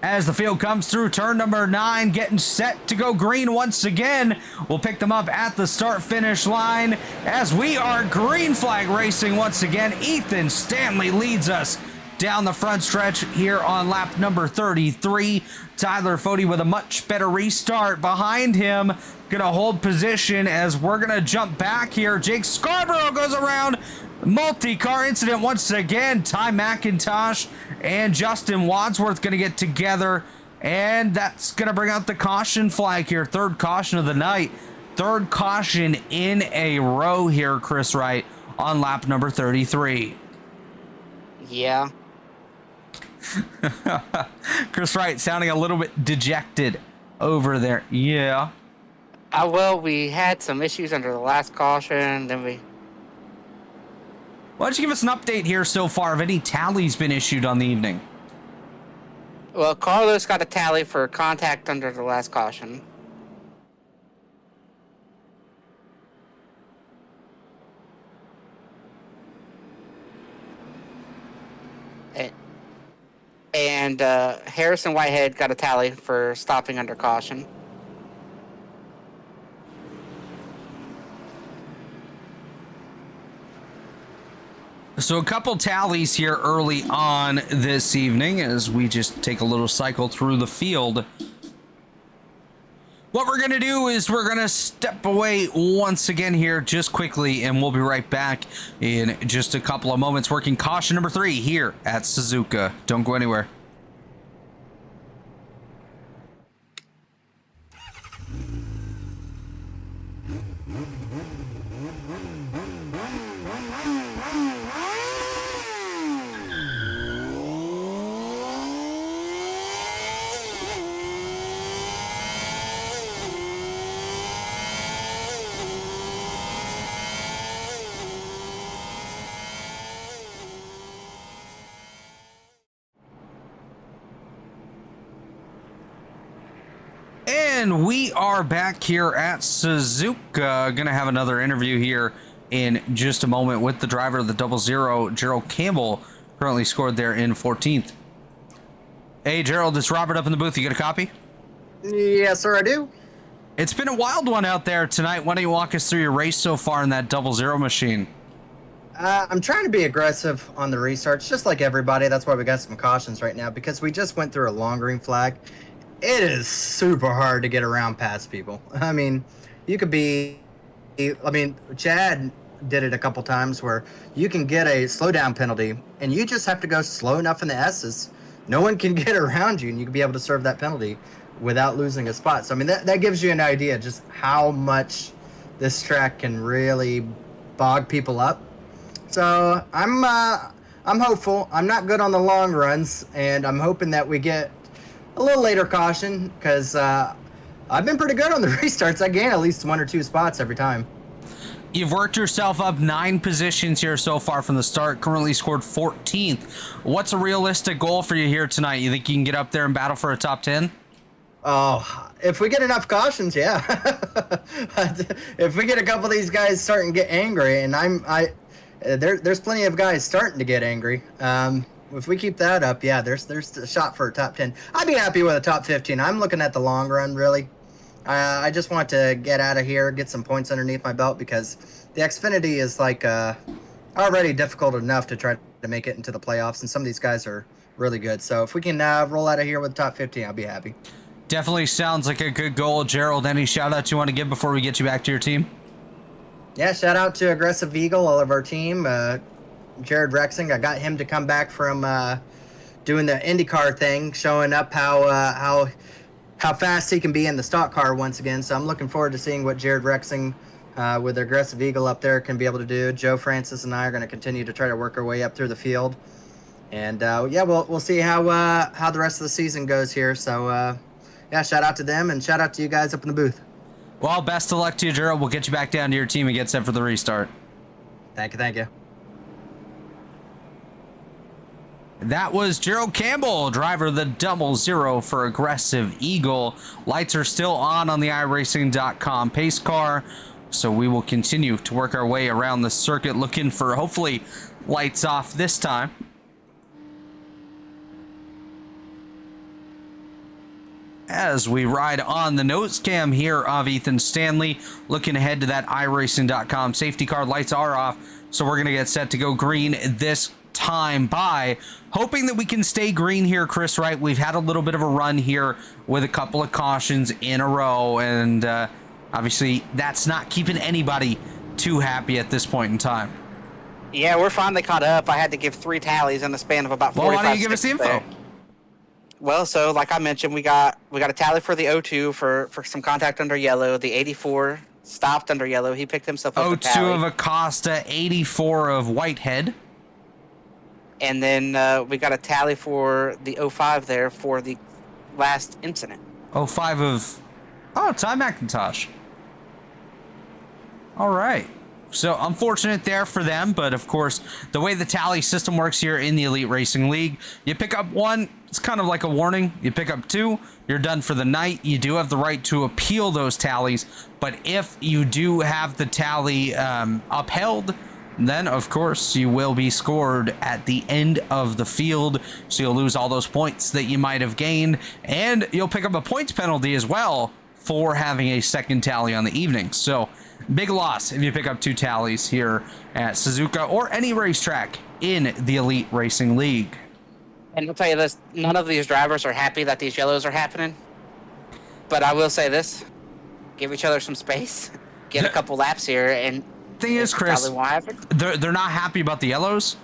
As the field comes through turn number 9, getting set to go green once again. We'll pick them up at the start-finish line as we are green flag racing once again. Ethan Stanley leads us down the front stretch here on lap number 33. Tyler Fode with a much better restart behind him. Gonna hold position as we're gonna jump back here. Jake Scarborough goes around. Multi-car incident once again. Ty McIntosh and Justin Wadsworth going to get together, and that's going to bring out the caution flag here. 3rd caution of the night. 3rd caution in a row here, Chris Wright, on lap number 33. Yeah. Chris Wright sounding a little bit dejected over there. Yeah. Well, we had some issues under the last caution. Then we. Why don't you give us an update here so far of any tallies been issued on the evening? Well, Carlos got a tally for contact under the last caution. And Harrison Whitehead got a tally for stopping under caution. So a couple tallies here early on this evening as we just take a little cycle through the field. What we're going to do is we're going to step away once again here just quickly, and we'll be right back in just a couple of moments working caution number 3 here at Suzuka. Don't go anywhere. And we are back here at Suzuka. Gonna have another interview here in just a moment with the driver of the 00, Gerald Campbell, currently scored there in 14th. Hey Gerald, it's Robert up in the booth. You got a copy? Yes, sir, I do. It's been a wild one out there tonight. Why don't you walk us through your race so far in that 00 machine? I'm trying to be aggressive on the restarts, just like everybody. That's why we got some cautions right now, because we just went through a long green flag. It is super hard to get around past people. I mean, you could be... I mean, Chad did it a couple times where you can get a slowdown penalty, and you just have to go slow enough in the S's. No one can get around you, and you can be able to serve that penalty without losing a spot. So, I mean, that gives you an idea just how much this track can really bog people up. So, I'm hopeful. I'm not good on the long runs, and I'm hoping that we get a little later caution, because I've been pretty good on the restarts. I gain at least 1 or 2 spots every time. You've worked yourself up 9 positions here so far from the start, currently scored 14th. What's a realistic goal for you here tonight? You think you can get up there and battle for a top 10? Oh, if we get enough cautions, yeah. If we get a couple of these guys starting to get angry, and there's plenty of guys starting to get angry. If we keep that up, yeah, there's a shot for a top 10. I'd be happy with a top 15. I'm looking at the long run, really. I just want to get out of here, get some points underneath my belt, because the Xfinity is like already difficult enough to try to make it into the playoffs, and some of these guys are really good. So if we can roll out of here with top 15, I'll be happy. Definitely sounds like a good goal. Gerald, any shout-outs you want to give before we get you back to your team? Yeah, shout out to Aggressive Eagle, all of our team. Jared Rexing, I got him to come back from doing the IndyCar thing, showing up how fast he can be in the stock car once again. So I'm looking forward to seeing what Jared Rexing with Aggressive Eagle up there can be able to do. Joe Francis and I are going to continue to try to work our way up through the field, and yeah, we'll see how the rest of the season goes here. So yeah, shout out to them, and shout out to you guys up in the booth. Well, best of luck to you, Gerald. We'll get you back down to your team and get set for the restart. Thank you. That was Gerald Campbell, driver of the 00 for Aggressive Eagle. Lights are still on the iRacing.com pace car, so we will continue to work our way around the circuit, looking for hopefully lights off this time. As we ride on the nose cam here of Ethan Stanley, looking ahead to that iRacing.com safety car. Lights are off, so we're going to get set to go green this time by, hoping that we can stay green here, Chris Wright. We've had a little bit of a run here with a couple of cautions in a row, and obviously that's not keeping anybody too happy at this point in time. Yeah, we're finally caught up. I had to give 3 tallies in the span of about 45 Well, why don't you give us the seconds info? there. Well, so like I mentioned, we got a tally for the 02 for some contact under yellow. The 84 stopped under yellow. He picked himself up a 02 tally. of Acosta, 84 of Whitehead. And then we got a tally for the 05 there for the last incident. Oh, 5 of... Oh, Ty McIntosh. All right. So unfortunate there for them, but of course, the way the tally system works here in the Elite Racing League, you pick up 1, it's kind of like a warning. You pick up 2, you're done for the night. You do have the right to appeal those tallies, but if you do have the tally upheld, then of course you will be scored at the end of the field, so you'll lose all those points that you might have gained, and you'll pick up a points penalty as well for having a second tally on the evening. So big loss if you pick up 2 tallies here at Suzuka or any racetrack in the Elite Racing League. And I'll tell you this, none of these drivers are happy that these yellows are happening. But I will say this, give each other some space, get a couple laps here, and Thing is, Chris, probably won't happen. they're not happy about the yellows,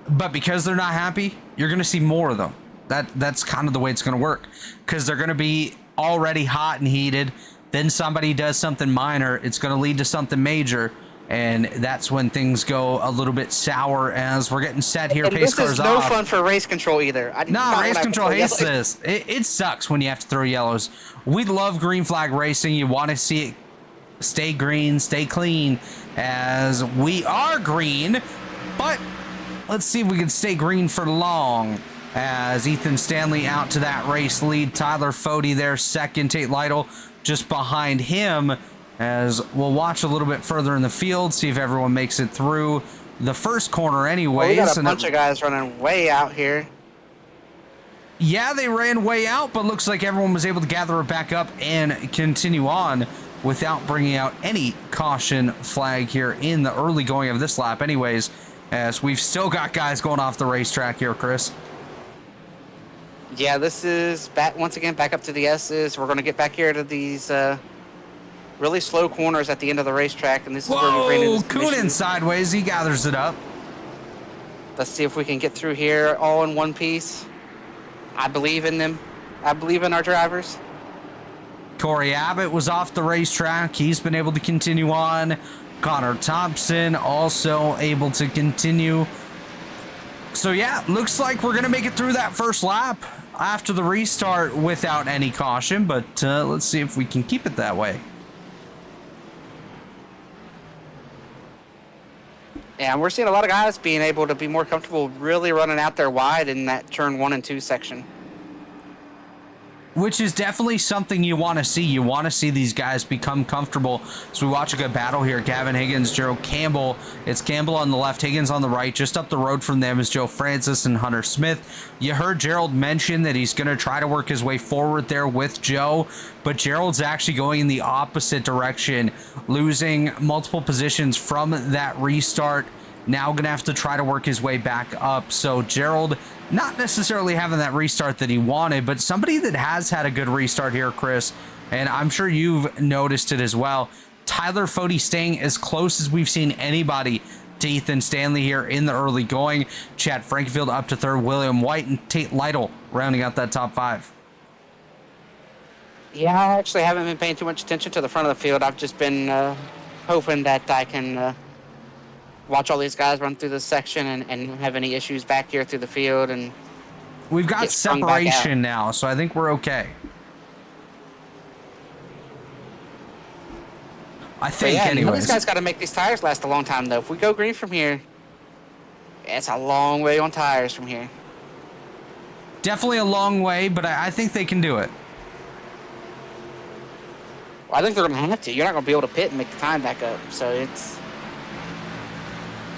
but because they're not happy, you're going to see more of them. That's kind of the way it's going to work, because they're going to be already hot and heated. Then somebody does something minor, it's going to lead to something major, and that's when things go a little bit sour as we're getting set here. And Pace this cars is no off. fun for race control either. No, race control hates this. It sucks when you have to throw yellows. We love green flag racing. You want to see it stay green, stay clean, as we are green, but let's see if we can stay green for long. As Ethan Stanley out to that race lead, Tyler Fody there second, Tate Lytle just behind him, as we'll watch a little bit further in the field, see if everyone makes it through the first corner anyways. Well, we got a bunch of guys running way out here. Yeah, they ran way out, but looks like everyone was able to gather it back up and continue on without bringing out any caution flag here in the early going of this lap anyways, as we've still got guys going off the racetrack here, Chris. Yeah, this is back once again back up to the S's. We're going to get back here to these really slow corners at the end of the racetrack, and this is where we ran into some Coonan issues. sideways, he gathers it up. Let's see if we can get through here all in one piece. I believe in them. I believe in our drivers. Corey Abbott was off the racetrack. He's been able to continue on. Connor Thompson also able to continue. So yeah, looks like we're going to make it through that first lap after the restart without any caution, but let's see if we can keep it that way. Yeah, we're seeing a lot of guys being able to be more comfortable really running out there wide in that turn 1 and 2 section. Which is definitely something you want to see. You want to see these guys become comfortable. So we watch a good battle here. Gavin Higgins, Gerald Campbell. It's Campbell on the left, Higgins on the right. Just up the road from them is Joe Francis and Hunter Smith. You heard Gerald mention that he's going to try to work his way forward there with Joe, but Gerald's actually going in the opposite direction, losing multiple positions from that restart. Now going to have to try to work his way back up. So Gerald not necessarily having that restart that he wanted, but somebody that has had a good restart here, Chris, and I'm sure you've noticed it as well. Tyler Fody staying as close as we've seen anybody to Ethan Stanley here in the early going. Chad Frankenfield up to third, William White and Tate Lytle rounding out that top 5. Yeah, I actually haven't been paying too much attention to the front of the field. I've just been hoping that I can watch all these guys run through this section and not have any issues back here through the field. And we've got get sprung back out. separation now, so I think we're okay. I think, yeah, anyways. These guys got to make these tires last a long time, though. If we go green from here, it's a long way on tires from here. Definitely a long way, but I think they can do it. Well, I think they're going to have to. You're not going to be able to pit and make the time back up. So it's...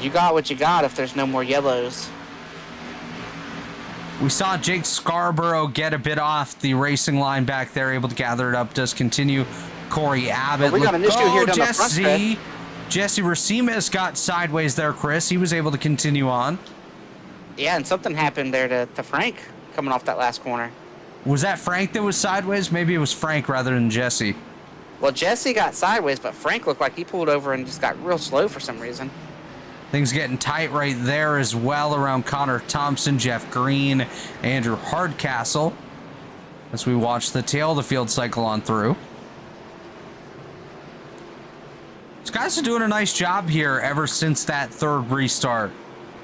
You got what you got if there's no more yellows. We saw Jake Scarborough get a bit off the racing line back there, able to gather it up, does continue. Corey Abbott. Well, we got an issue here down the front stretch. Jesse Racimas got sideways there, Chris. He was able to continue on. Yeah, and something happened there to Frank coming off that last corner. Was that Frank that was sideways? Maybe it was Frank rather than Jesse. Well, Jesse got sideways, but Frank looked like he pulled over and just got real slow for some reason. Things getting tight right there as well around Connor Thompson, Jeff Green, Andrew Hardcastle, as we watch the tail of the field cycle on through. These guys are doing a nice job here ever since that third restart.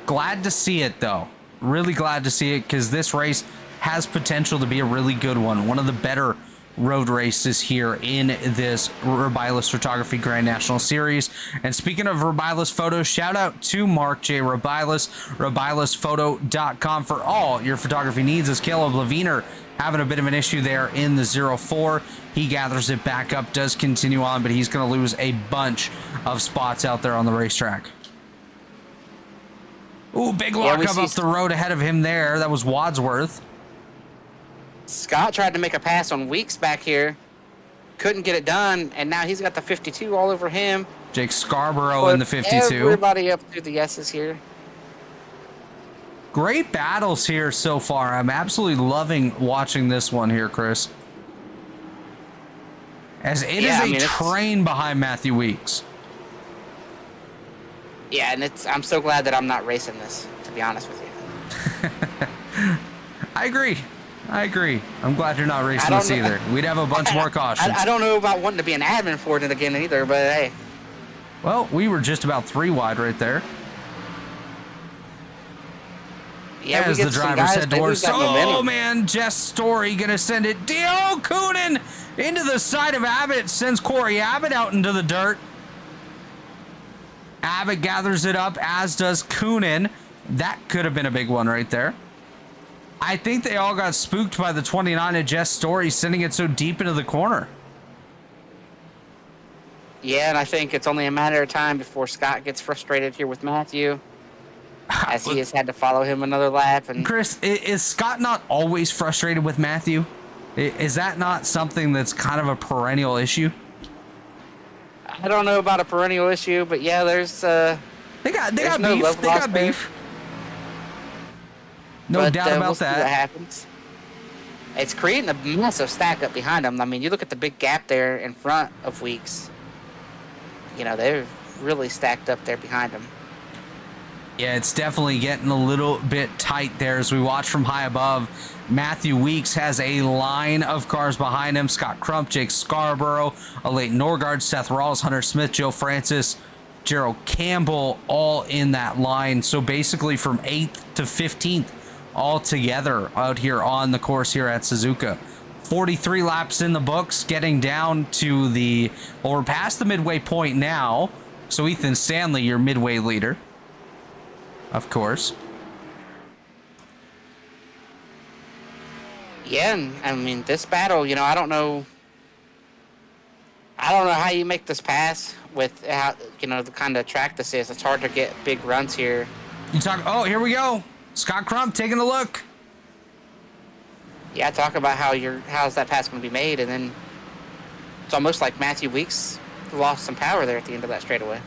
Glad to see it, though. Really glad to see it because this race has potential to be a really good one. One of the better road races here in this Rebilas Photography Grand National Series. And speaking of Rebilas photos, shout out to Mark J. Rebilas, rebilasphoto.com for all your photography needs. As Caleb Leviner having a bit of an issue there in the 04. He gathers it back up, does continue on, but he's going to lose a bunch of spots out there on the racetrack. Ooh, big lockup up the road ahead of him there. That was Wadsworth. Scott tried to make a pass on Weeks back here. Couldn't get it done, and now he's got the 52 all over him. Jake Scarborough in the 52. Everybody up through the S's here. Great battles here so far. I'm absolutely loving watching this one here, Chris. As it is a train behind Matthew Weeks. Yeah, and I'm so glad that I'm not racing this, to be honest with you. I agree. I'm glad you're not racing this either. We'd have a bunch more cautions. I don't know about wanting to be an admin for it again either, but hey. Well, we were just about 3 wide right there. Yeah, as the drivers head towards. Oh man, Jess Story gonna send it. Dio Coonan into the side of Abbott, sends Corey Abbott out into the dirt. Abbott gathers it up, as does Coonan. That could have been a big one right there. I think they all got spooked by the 29 of Jess Story sending it so deep into the corner. Yeah, and I think it's only a matter of time before Scott gets frustrated here with Matthew, as he has had to follow him another lap. And Chris, is Scott not always frustrated with Matthew? Is that not something that's kind of a perennial issue? I don't know about a perennial issue, but yeah, there's they got beef. They got beef. No doubt about we'll see that. what happens. It's creating a massive stack up behind them. I mean, you look at the big gap there in front of Weeks. You know, they're really stacked up there behind them. Yeah, it's definitely getting a little bit tight there as we watch from high above. Matthew Weeks has a line of cars behind him. Scott Crump, Jake Scarborough, Leighton Norgard, Seth Rawls, Hunter Smith, Joe Francis, Gerald Campbell, all in that line. So basically from 8th to 15th all together out here on the course here at Suzuka. 43 laps in the books, getting down to the, well, we're past the midway point now. So Ethan Stanley, your midway leader, of course. Yeah, and I mean, this battle, you know, I don't know how you make this pass with how, you know, the kind of track this is. It's hard to get big runs here. You talk, oh, here we go. Scott Crump taking a look. Yeah, talk about how's that pass going to be made, and then it's almost like Matthew Weeks lost some power there at the end of that straightaway.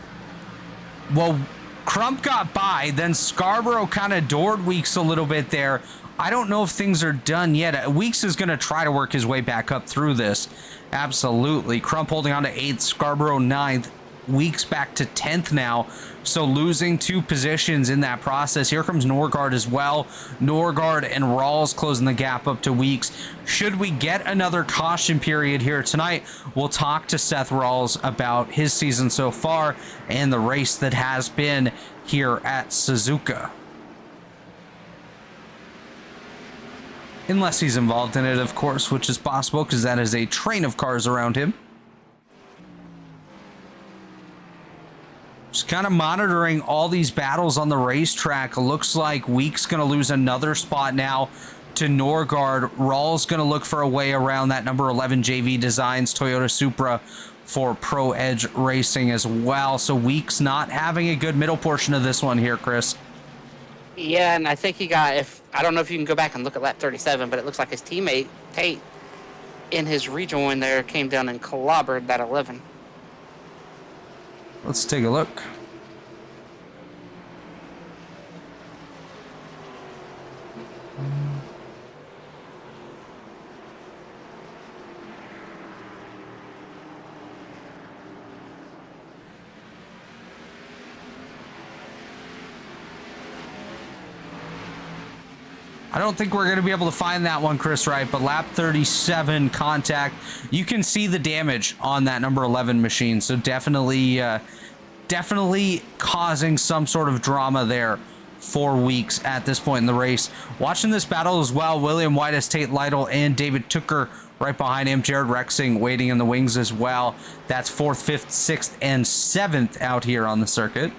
Well, Crump got by, then Scarborough kind of doored Weeks a little bit there. I don't know if things are done yet. Weeks is going to try to work his way back up through this. Absolutely. Crump holding on to 8th, Scarborough 9th. Weeks back to 10th now, so losing 2 positions in that process. Here comes Norgard as well. Norgard and Rawls closing the gap up to Weeks. Should we get another caution period here tonight, we'll talk to Seth Rawls about his season so far and the race that has been here at Suzuka. Unless he's involved in it, of course, which is possible because that is a train of cars around him. Just kind of monitoring all these battles on the racetrack. Looks like Weeks going to lose another spot now to Norgard. Rawls going to look for a way around that number 11 JV Designs Toyota Supra for Pro Edge Racing as well. So Weeks not having a good middle portion of this one here, Chris. Yeah, and I think he got, I don't know if you can go back and look at lap 37, but it looks like his teammate, Tate, in his rejoin there, came down and clobbered that 11. Let's take a look. I don't think we're going to be able to find that one, Chris Wright, but lap 37 contact. You can see the damage on that number 11 machine, so definitely causing some sort of drama there for Weeks at this point in the race. Watching this battle as well, William White has Tate Lytle and David Tooker right behind him. Jared Rexing waiting in the wings as well. That's 4th, 5th, 6th, and 7th out here on the circuit.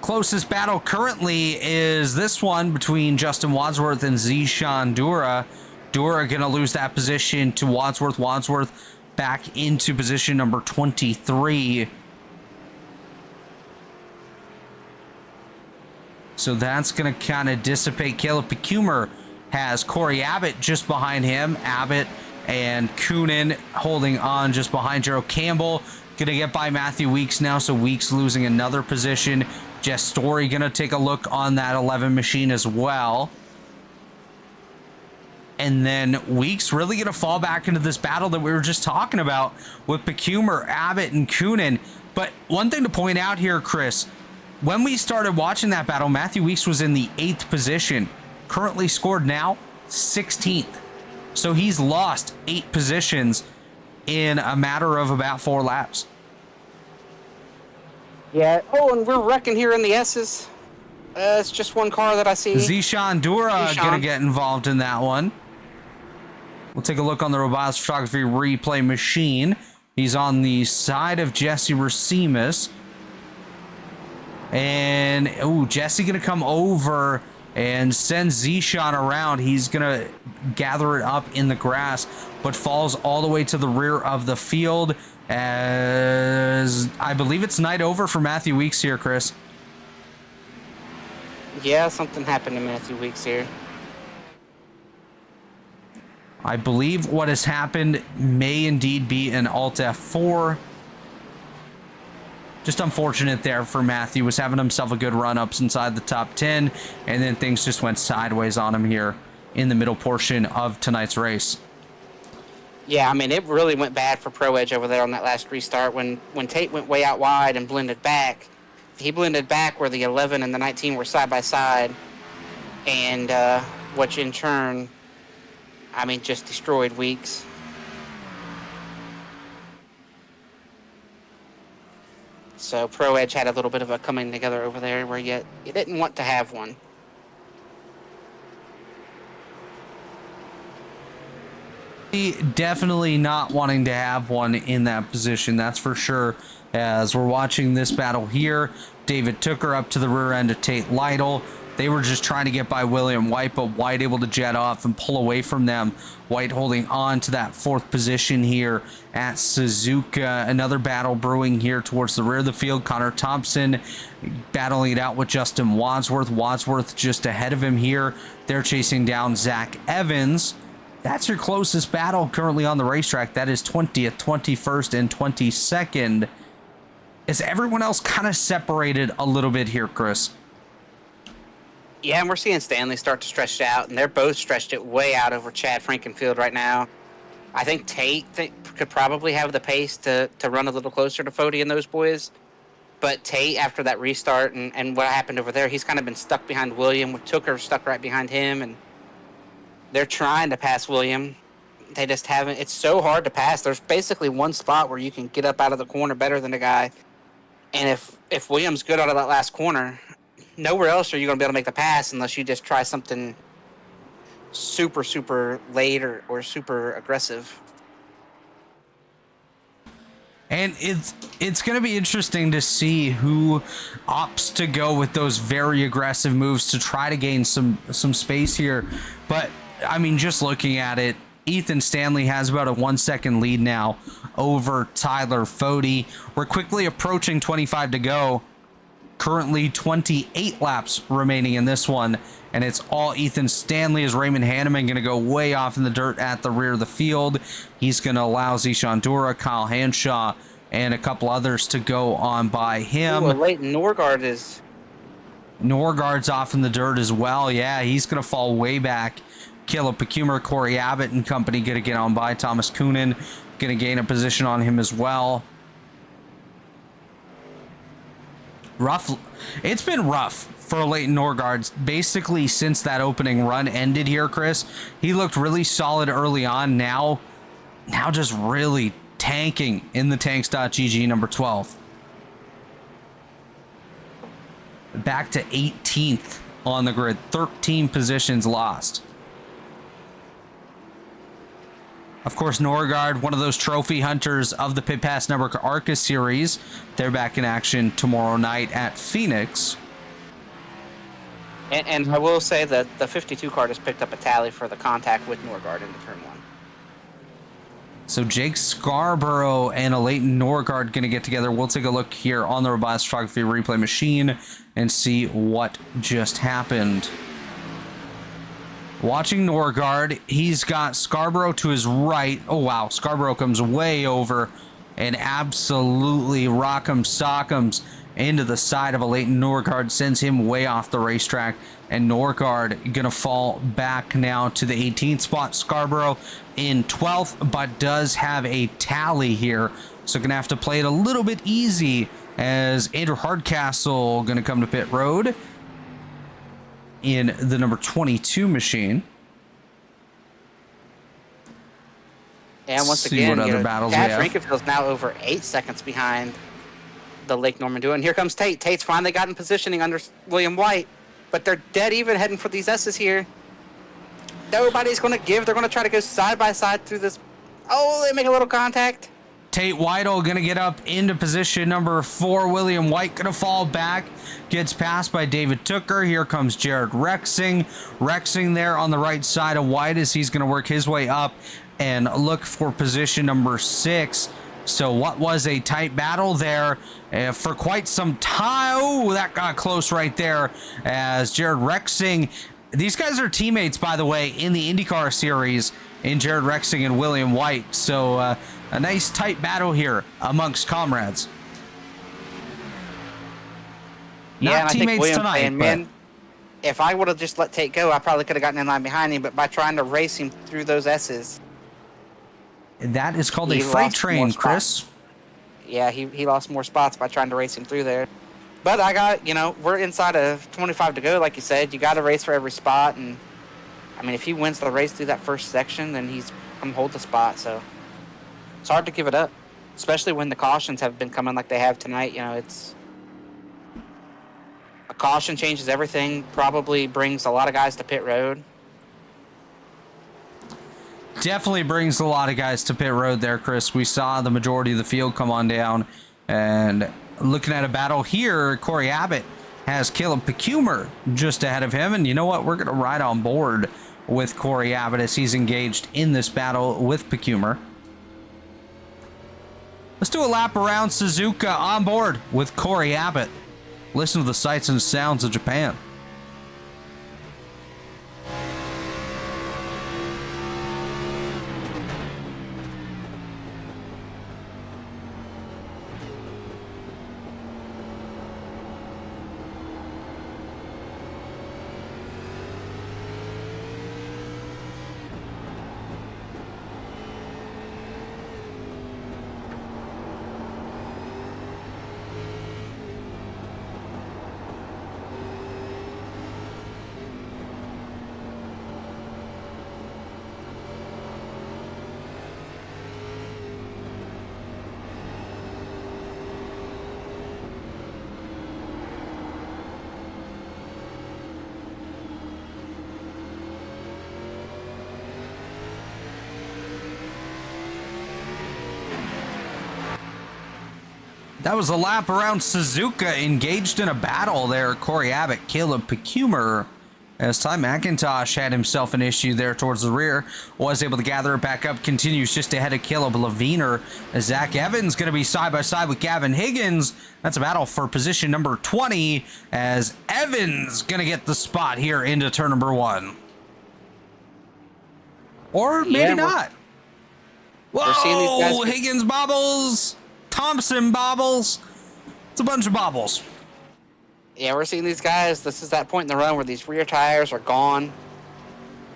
Closest battle currently is this one between Justin Wadsworth and Zishan Dura. Dura going to lose that position to Wadsworth. Wadsworth back into position number 23. So that's going to kind of dissipate. Caleb Pecumer has Corey Abbott just behind him. Abbott and Coonan holding on just behind Gerald Campbell. Going to get by Matthew Weeks now, so Weeks losing another position. Jess Story going to take a look on that 11 machine as well. And then Weeks really going to fall back into this battle that we were just talking about with Pecumer, Abbott, and Coonan. But one thing to point out here, Chris, when we started watching that battle, Matthew Weeks was in the 8th position. Currently scored now 16th. So he's lost 8 positions in a matter of about 4 laps. Yeah. Oh, and we're wrecking here in the S's. It's just one car that I see. Zishan Dura going to get involved in that one. We'll take a look on the Rebilas photography replay machine. He's on the side of Jesse Racimus. And, ooh, Jesse going to come over and send Zishan around. He's going to gather it up in the grass, but falls all the way to the rear of the field, as I believe it's night over for Matthew Weeks here, Chris. Yeah, something happened to Matthew Weeks here. I believe what has happened may indeed be an Alt F4. Just unfortunate there for Matthew. Was having himself a good run-ups inside the top 10, and then things just went sideways on him here in the middle portion of tonight's race. Yeah, I mean, it really went bad for Pro Edge over there on that last restart. When Tate went way out wide and blended back, he blended back where the 11 and the 19 were side by side, and which in turn, I mean, just destroyed Weeks. So Pro Edge had a little bit of a coming together over there where you didn't want to have one. Definitely not wanting to have one in that position, that's for sure. As we're watching this battle here, David Tooker up to the rear end of Tate Lytle. They were just trying to get by William White, but White able to jet off and pull away from them. White holding on to that 4th position here at Suzuka. Another battle brewing here towards the rear of the field. Connor Thompson battling it out with Justin Wadsworth. Wadsworth just ahead of him here. They're chasing down Zach Evans. That's your closest battle currently on the racetrack. That is 20th, 21st, and 22nd. Is everyone else kind of separated a little bit here, Chris? Yeah, and we're seeing Stanley start to stretch it out, and they're both stretched it way out over Chad Frankenfield right now. I think Tate could probably have the pace to run a little closer to Fody and those boys. But Tate, after that restart and what happened over there, he's kind of been stuck behind William, with Tooker stuck right behind him, and they're trying to pass William. They just haven't. It's so hard to pass. There's basically one spot where you can get up out of the corner better than the guy. And if William's good out of that last corner, nowhere else are you going to be able to make the pass unless you just try something super, super late or super aggressive. And it's going to be interesting to see who opts to go with those very aggressive moves to try to gain some space here. But, I mean, just looking at it, Ethan Stanley has about a 1-second lead now over Tyler Fody. We're quickly approaching 25 to go. Currently 28 laps remaining in this one, and it's all Ethan Stanley. As Raymond Hanneman going to go way off in the dirt at the rear of the field. He's going to allow Zishan Dura, Kyle Hanshaw, and a couple others to go on by him. Ooh, Leighton Norgard is... Norgard's off in the dirt as well. Yeah, he's going to fall way back. Caleb Pecumer, Corey Abbott and company going to get on by. Thomas Coonan going to gain a position on him as well. Rough. It's been rough for Leighton Norgard basically since that opening run ended here, Chris. He looked really solid early on. Now just really tanking in the tanks.gg number 12. Back to 18th on the grid, 13 positions lost. Of course, Norgard, one of those trophy hunters of the Pit Pass Network ARCA series. They're back in action tomorrow night at Phoenix. And I will say that the 52 card has picked up a tally for the contact with Norgard in the turn 1. So Jake Scarborough and a Leighton Norgard going to get together. We'll take a look here on the Rebilas Photography replay machine and see what just happened. Watching Norgard, he's got Scarborough to his right. Oh, wow. Scarborough comes way over and absolutely rock'em sock'ems into the side of a Leighton Norgard, sends him way off the racetrack. And Norgard going to fall back now to the 18th spot. Scarborough in 12th, but does have a tally here. So going to have to play it a little bit easy as Andrew Hardcastle going to come to pit road in the number 22 machine. And once See again, what other battles we Chad have. Frankenfield's now over 8 seconds behind the Lake Norman duo. And here comes Tate. Tate's finally gotten positioning under William White, but they're dead even heading for these S's here. Nobody's going to give. They're going to try to go side by side through this. Oh, they make a little contact. Tate Whittle going to get up into position number 4. William White going to fall back. Gets passed by David Tooker. Here comes Jared Rexing. Rexing there on the right side of White as he's going to work his way up and look for position number 6. So what was a tight battle there for quite some time. Oh, that got close right there as Jared Rexing. These guys are teammates, by the way, in the IndyCar series in Jared Rexing and William White. So a nice tight battle here amongst comrades. Yeah, Not and I think teammates William tonight, saying, but man, if I would have just let Tate go, I probably could have gotten in line behind him. But by trying to race him through those S's, that is called a he freight lost train, more Chris. spots. Yeah, he lost more spots by trying to race him through there. But I got, we're inside of 25 to go, like you said. You got to race for every spot. And, I mean, if he wins the race through that first section, then he's going to hold the spot. So it's hard to give it up, especially when the cautions have been coming like they have tonight. It's a caution changes everything, probably brings a lot of guys to pit road. Definitely brings a lot of guys to pit road there, Chris. We saw the majority of the field come on down. And looking at a battle here, Corey Abbott has Caleb Pecumer just ahead of him. And you know what? We're going to ride on board with Corey Abbott as he's engaged in this battle with Pecumer. Let's do a lap around Suzuka on board with Corey Abbott. Listen to the sights and sounds of Japan. That was a lap around Suzuka, engaged in a battle there. Corey Abbott, Caleb Pecumer, as Ty McIntosh had himself an issue there towards the rear, was able to gather it back up, continues just ahead of Caleb Leviner. Zach Evans going to be side by side with Gavin Higgins. That's a battle for position number 20 as Evans going to get the spot here into turn number 1. Or maybe not. seeing these Whoa, guys- Higgins bobbles. Thompson bobbles. It's a bunch of bobbles. Yeah, we're seeing these guys. This is that point in the run where these rear tires are gone.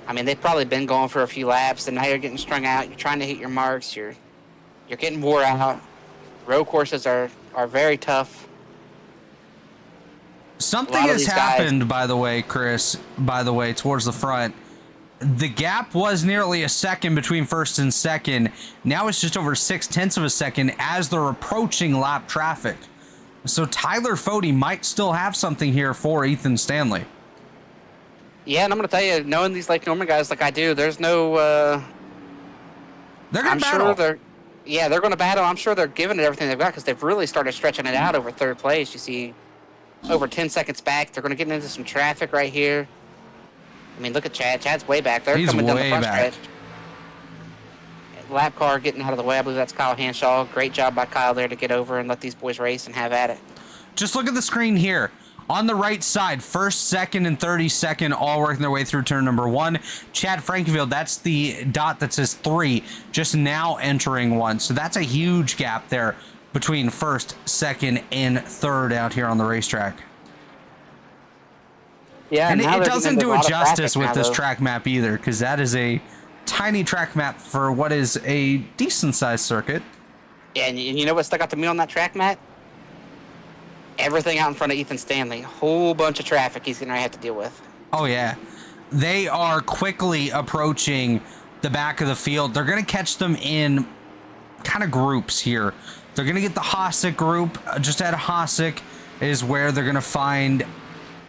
I mean, they've probably been going for a few laps, and now you're getting strung out. You're trying to hit your marks. You're getting wore out. Road courses are very tough. Something A lot of has these happened, by the way, Chris, towards the front. The gap was nearly a second between first and second. Now it's just over 0.6 of a second as they're approaching lap traffic. So Tyler Fode might still have something here for Ethan Stanley. Yeah, and I'm going to tell you, knowing these Lake Norman guys like I do, there's no... They're going to battle. Sure they're going to battle. I'm sure they're giving it everything they've got because they've really started stretching it out over third place. You see over 10 seconds back. They're going to get into some traffic right here. I mean, look at Chad. Chad's way back. They're coming down the front stretch. Lap car getting out of the way. I believe that's Kyle Hanshaw. Great job by Kyle there to get over and let these boys race and have at it. Just look at the screen here. On the right side, first, second, and 32nd all working their way through turn number 1. Chad Frankenfield, that's the dot that says 3, just now entering 1. So that's a huge gap there between first, second, and third out here on the racetrack. Yeah, and it doesn't do it justice with this track map either, because that is a tiny track map for what is a decent-sized circuit. Yeah, and you know what stuck out to me on that track map? Everything out in front of Ethan Stanley. Whole bunch of traffic he's going to have to deal with. Oh, yeah. They are quickly approaching the back of the field. They're going to catch them in kind of groups here. They're going to get the Hasek group. Just at Hasek is where they're going to find...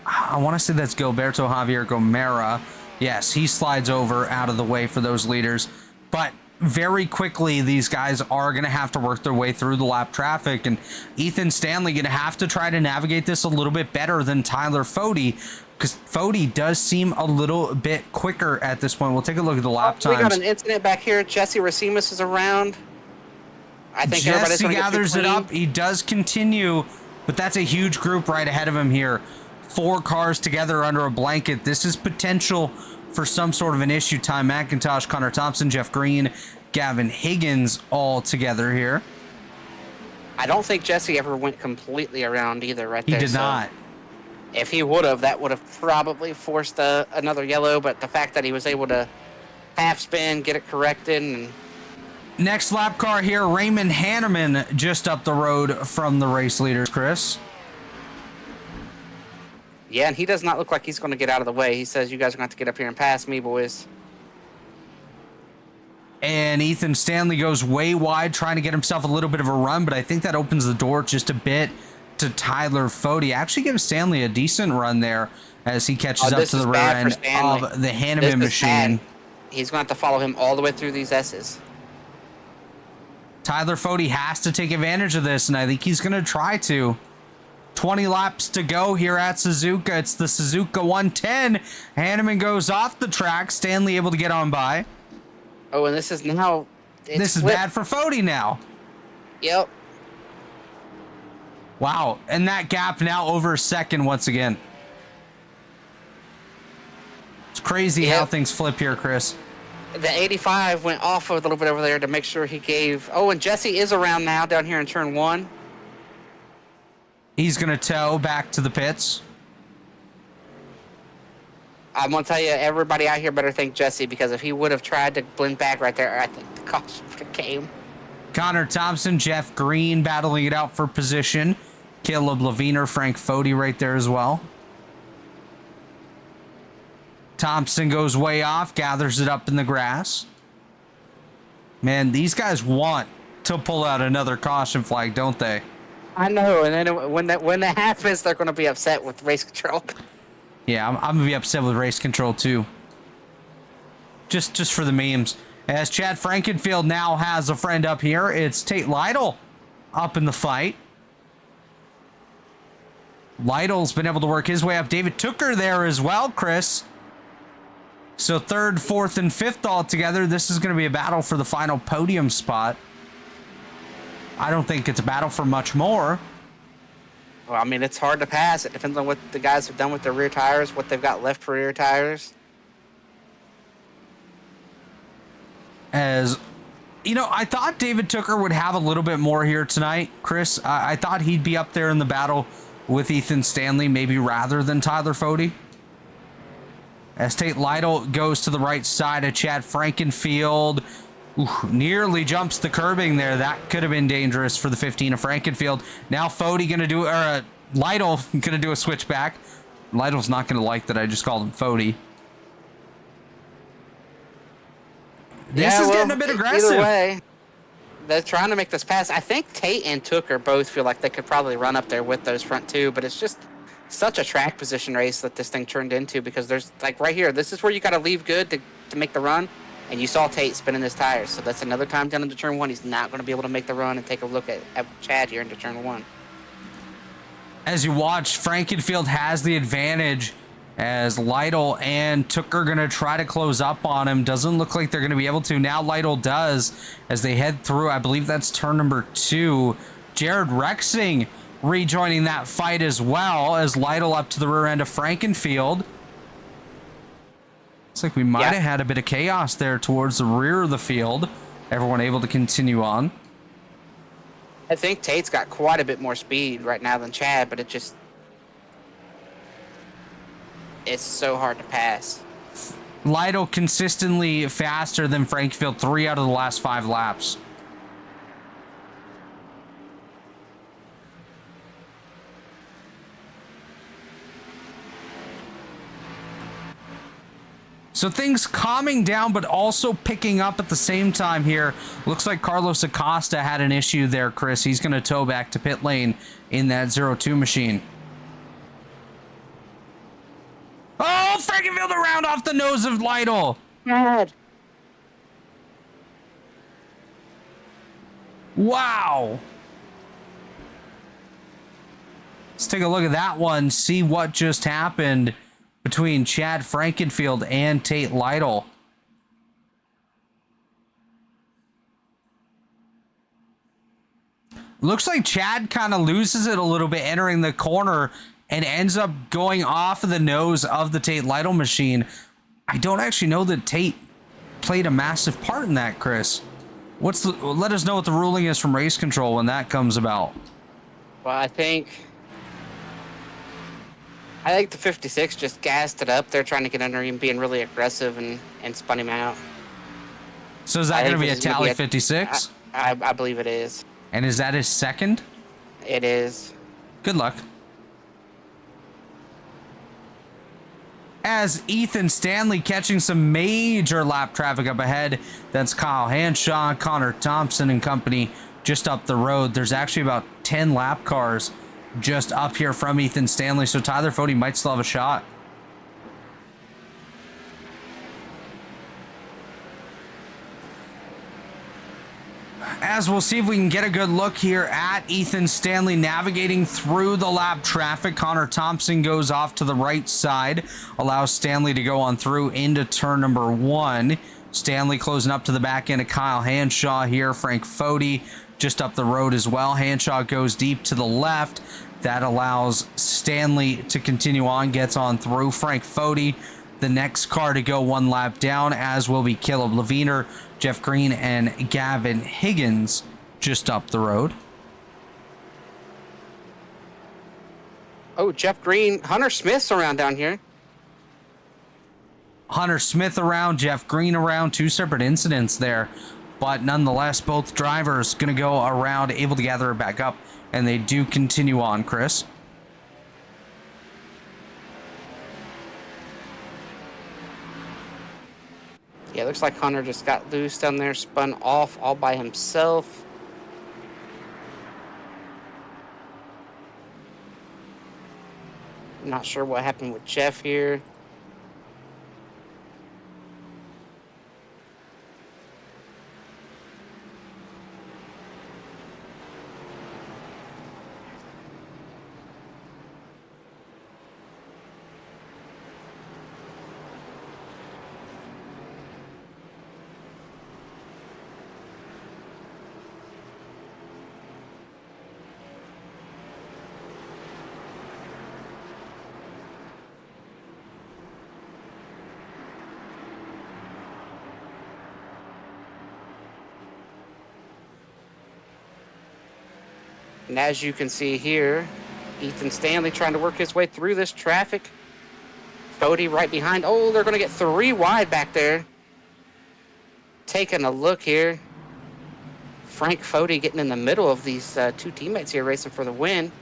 I want to say that's Gilberto Javier Gomera. Yes, he slides over out of the way for those leaders. But very quickly, these guys are going to have to work their way through the lap traffic. And Ethan Stanley going to have to try to navigate this a little bit better than Tyler Fode, because Fode does seem a little bit quicker at this point. We'll take a look at the lap times. We got an incident back here. Jesse Racimus is around. I think everybody's Jesse going to gathers it up. He does continue, but that's a huge group right ahead of him here. 4 cars together under a blanket. This is potential for some sort of an issue. Ty McIntosh, Connor Thompson, Jeff Green, Gavin Higgins all together here. I don't think Jesse ever went completely around either right there. He did not. If he would have, that would have probably forced another yellow, but the fact that he was able to half spin, get it corrected. And next lap car here, Raymond Hanneman just up the road from the race leaders, Chris. Yeah, and he does not look like he's going to get out of the way. He says, you guys are going to have to get up here and pass me, boys. And Ethan Stanley goes way wide, trying to get himself a little bit of a run, but I think that opens the door just a bit to Tyler Fode. Actually gives Stanley a decent run there as he catches up to the rear end of the Hanneman machine. He's going to have to follow him all the way through these S's. Tyler Fode has to take advantage of this, and I think he's going to try to. 20 laps to go here at Suzuka. It's the Suzuka 110. Hanneman goes off the track. Stanley able to get on by. Oh, and this is now... This is bad for Fode now. Yep. Wow. And that gap now over a second once again. It's crazy how things flip here, Chris. The 85 went off a little bit over there to make sure he gave... Oh, and Jesse is around now down here in turn 1. He's going to tow back to the pits. I'm going to tell you, everybody out here better thank Jesse, because if he would have tried to blend back right there, I think the caution would have came. Connor Thompson, Jeff Green battling it out for position. Caleb Leviner, Frank Fode right there as well. Thompson goes way off, gathers it up in the grass. Man, these guys want to pull out another caution flag, don't they? I know, and then when that happens, they're going to be upset with race control. Yeah, I'm going to be upset with race control too. Just for the memes. As Chad Frankenfield now has a friend up here, it's Tate Lytle up in the fight. Lytle's been able to work his way up. David Tooker there as well, Chris. So 3rd, 4th, and 5th all together. This is going to be a battle for the final podium spot. I don't think it's a battle for much more. Well, I mean, it's hard to pass. It depends on what the guys have done with their rear tires, what they've got left for rear tires. As, you know, I thought David Tooker would have a little bit more here tonight, Chris. I thought he'd be up there in the battle with Ethan Stanley, maybe rather than Tyler Fode. As Tate Lytle goes to the right side of Chad Frankenfield. Ooh, nearly jumps the curbing there. That could have been dangerous for the 15 of Frankenfield. Now Fode going to do, or Lytle going to do a switchback. Lytle's not going to like that I just called him Fode. This is getting a bit aggressive. Either way, they're trying to make this pass. I think Tate and Tooker both feel like they could probably run up there with those front two, but it's just such a track position race that this thing turned into, because there's like right here, this is where you got to leave good to make the run, and you saw Tate spinning his tires, so that's another time down into turn one he's not going to be able to make the run and take a look at Chad here into turn one. As you watch, Frankenfield has the advantage as Lytle and Tooker are going to try to close up on him. Doesn't look like they're going to be able to. Now Lytle does as they head through. I believe that's turn number 2. Jared Rexing rejoining that fight as well as Lytle up to the rear end of Frankenfield. Looks like we might have had a bit of chaos there towards the rear of the field. Everyone able to continue on. I think Tate's got quite a bit more speed right now than Chad, but it's so hard to pass. Lytle consistently faster than Frankenfield 3 out of the last 5 laps. So things calming down, but also picking up at the same time here. Looks like Carlos Acosta had an issue there, Chris. He's going to tow back to pit lane in that 0-2 machine. Oh, Frankenfield around off the nose of Lytle. God. Wow. Let's take a look at that one, see what just happened between Chad Frankenfield and Tate Lytle. Looks like Chad kind of loses it a little bit entering the corner and ends up going off of the nose of the Tate Lytle machine. I don't actually know that Tate played a massive part in that, Chris. Let us know what the ruling is from race control when that comes about. Well, I think the 56 just gassed it up. They're trying to get under him, being really aggressive, and spun him out. So is that going to be a tally 56? I believe it is. And is that his second? It is. Good luck. As Ethan Stanley catching some major lap traffic up ahead. That's Kyle Hanshaw, Connor Thompson and company just up the road. There's actually about 10 lap cars just up here from Ethan Stanley, so Tyler Fody might still have a shot. As we'll see if we can get a good look here at Ethan Stanley navigating through the lap traffic. Connor Thompson goes off to the right side, allows Stanley to go on through into turn number 1. Stanley closing up to the back end of Kyle Hanshaw here. Frank Fody just up the road as well. Hanshaw goes deep to the left. That allows Stanley to continue on, gets on through. Frank Fody, the next car to go one lap down, as will be Caleb Leviner, Jeff Green, and Gavin Higgins just up the road. Oh, Jeff Green. Hunter Smith's around down here. Hunter Smith around, Jeff Green around, 2 separate incidents there. But nonetheless, both drivers going to go around, able to gather it back up, and they do continue on, Chris. Yeah, looks like Hunter just got loose down there, spun off all by himself. Not sure what happened with Jeff here. And as you can see here, Ethan Stanley trying to work his way through this traffic. Fody right behind. Oh, they're going to get 3 wide back there. Taking a look here. Frank Fody getting in the middle of these 2 teammates here racing for the win.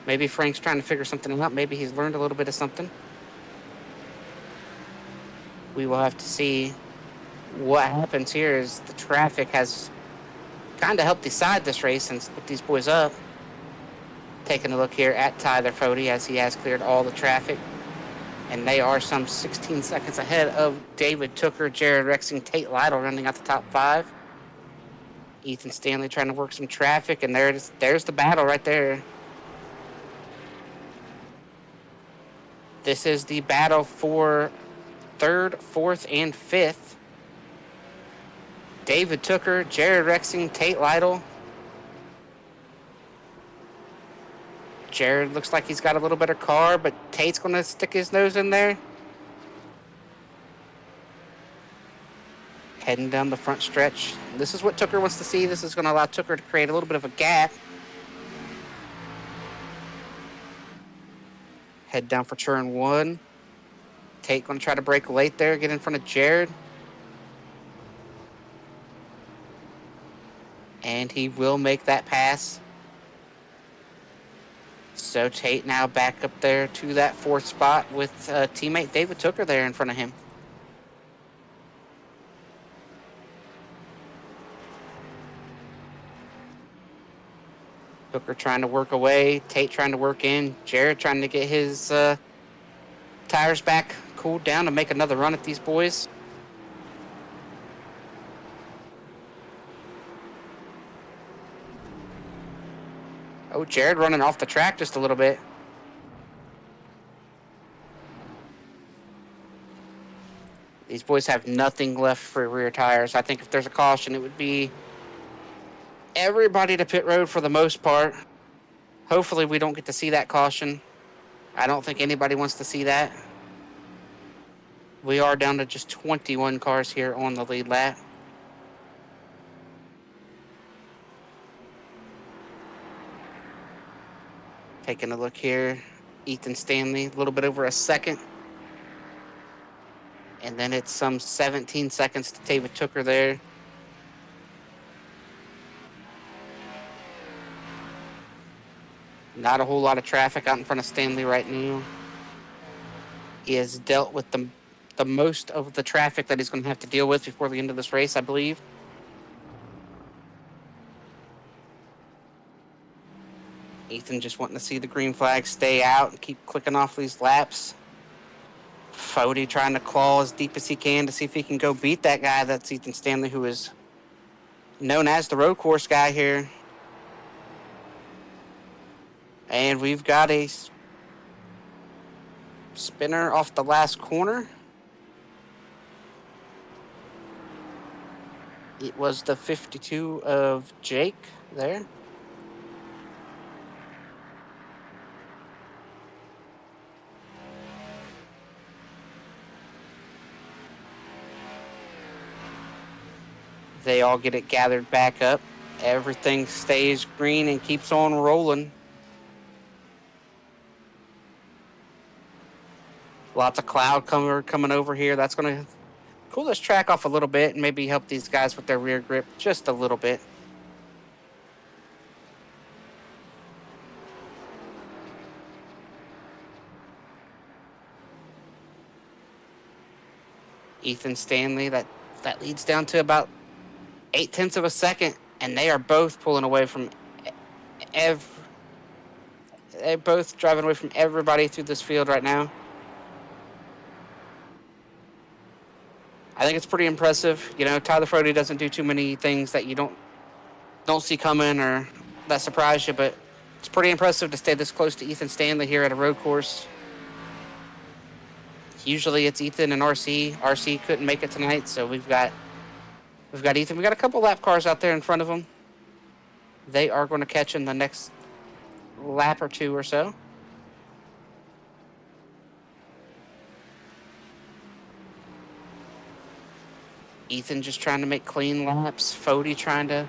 Maybe Frank's trying to figure something out. Maybe he's learned a little bit of something. we will have to see what happens here. Is the traffic has kind of helped decide this race and split these boys up. Taking a look here at Tyler Fody as he has cleared all the traffic. And they are some 16 seconds ahead of David Tooker, Jared Rexing, Tate Lytle running out the top 5. Ethan Stanley trying to work some traffic, and there's the battle right there. This is the battle for 3rd, 4th, and 5th. David Tooker, Jared Rexing, Tate Lytle. Jared looks like he's got a little better car, but Tate's going to stick his nose in there. Heading down the front stretch. This is what Tooker wants to see. This is going to allow Tooker to create a little bit of a gap. Head down for turn 1. Tate going to try to break late there, get in front of Jared. And he will make that pass. So Tate now back up there to that 4th spot with teammate David Tooker there in front of him. Tooker trying to work away, Tate trying to work in, Jared trying to get his tires back cooled down to make another run at these boys. Oh, Jared running off the track just a little bit. These boys have nothing left for rear tires. I think if there's a caution, it would be everybody to pit road for the most part. Hopefully we don't get to see that caution. I don't think anybody wants to see that. We are down to just 21 cars here on the lead lap. Taking a look here, Ethan Stanley, a little bit over a second. And then it's some 17 seconds to David Tooker there. Not a whole lot of traffic out in front of Stanley right now. He has dealt with the most of the traffic that he's going to have to deal with before the end of this race, I believe. Ethan just wanting to see the green flag stay out and keep clicking off these laps. Fody trying to claw as deep as he can to see if he can go beat that guy. That's Ethan Stanley, who is known as the road course guy here. And we've got a spinner off the last corner. It was the 52 of Jake there. They all get it gathered back up. Everything stays green and keeps on rolling. Lots of cloud coming over here. That's going to cool this track off a little bit and maybe help these guys with their rear grip just a little bit. Ethan Stanley, that leads down to about 0.8 of a second, and they are both pulling away from they're both driving away from everybody through this field right now. I think it's pretty impressive. You know, Tyler Fody doesn't do too many things that you don't see coming or that surprise you, but it's pretty impressive to stay this close to Ethan Stanley here at a road course. Usually it's Ethan and RC. RC couldn't make it tonight, so we've got Ethan. We got a couple lap cars out there in front of them. They are going to catch in the next lap or two or so. Ethan just trying to make clean laps. Fody trying to...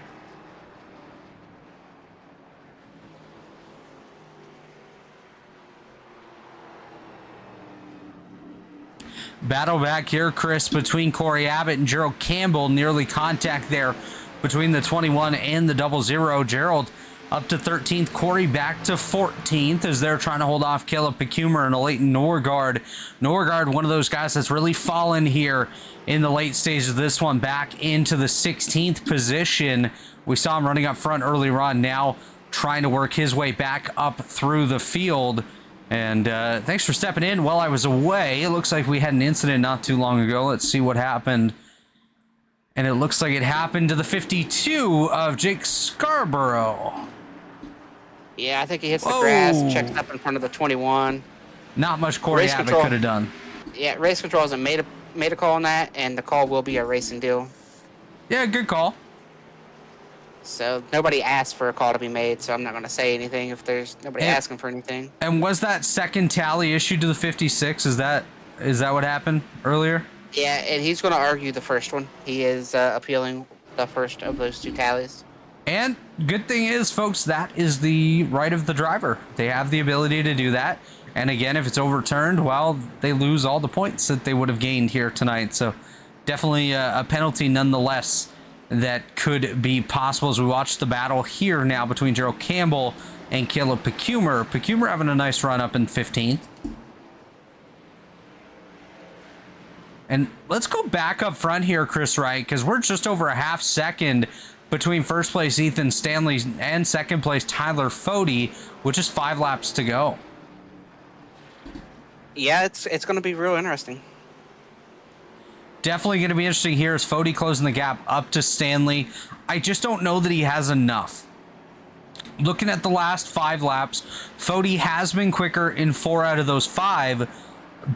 Battle back here, Chris, between Corey Abbott and Gerald Campbell. Nearly contact there between the 21 and the 00. Gerald up to 13th. Corey back to 14th as they're trying to hold off Caleb Pecumer and a Leighton Norgard. Norgard, one of those guys that's really fallen here in the late stages of this one, back into the 16th position. We saw him running up front early on, now trying to work his way back up through the field. And thanks for stepping in while I was away. It looks like we had an incident not too long ago. Let's see what happened. And it looks like it happened to the 52 of Jake Scarborough. Yeah, I think he hits the Whoa. grass, checks up in front of the 21. Not much Corey Race Abbott control. could have done. Yeah, race control hasn't made a call on that, and the call will be a racing deal. Yeah, good call. So nobody asked for a call to be made, so I'm not going to say anything if there's nobody Yeah. asking for anything. And was that second tally issued to the 56? Is that what happened earlier? Yeah, and he's going to argue the first one. He is appealing the first of those two tallies. And good thing is, folks, that is the right of the driver. They have the ability to do that. And again, if it's overturned, well, they lose all the points that they would have gained here tonight. So definitely a penalty nonetheless that could be possible as we watch the battle here now between Gerald Campbell and Caleb Pecumer. Pecumer having a nice run up in 15th. And let's go back up front here, Chris Wright, because we're just over a half second between first place Ethan Stanley and second place Tyler Fody, with just 5 laps to go. Yeah, it's going to be real interesting. Definitely going to be interesting here as Fody closing the gap up to Stanley. I just don't know that he has enough. Looking at the last 5 laps, Fody has been quicker in 4 out of those 5.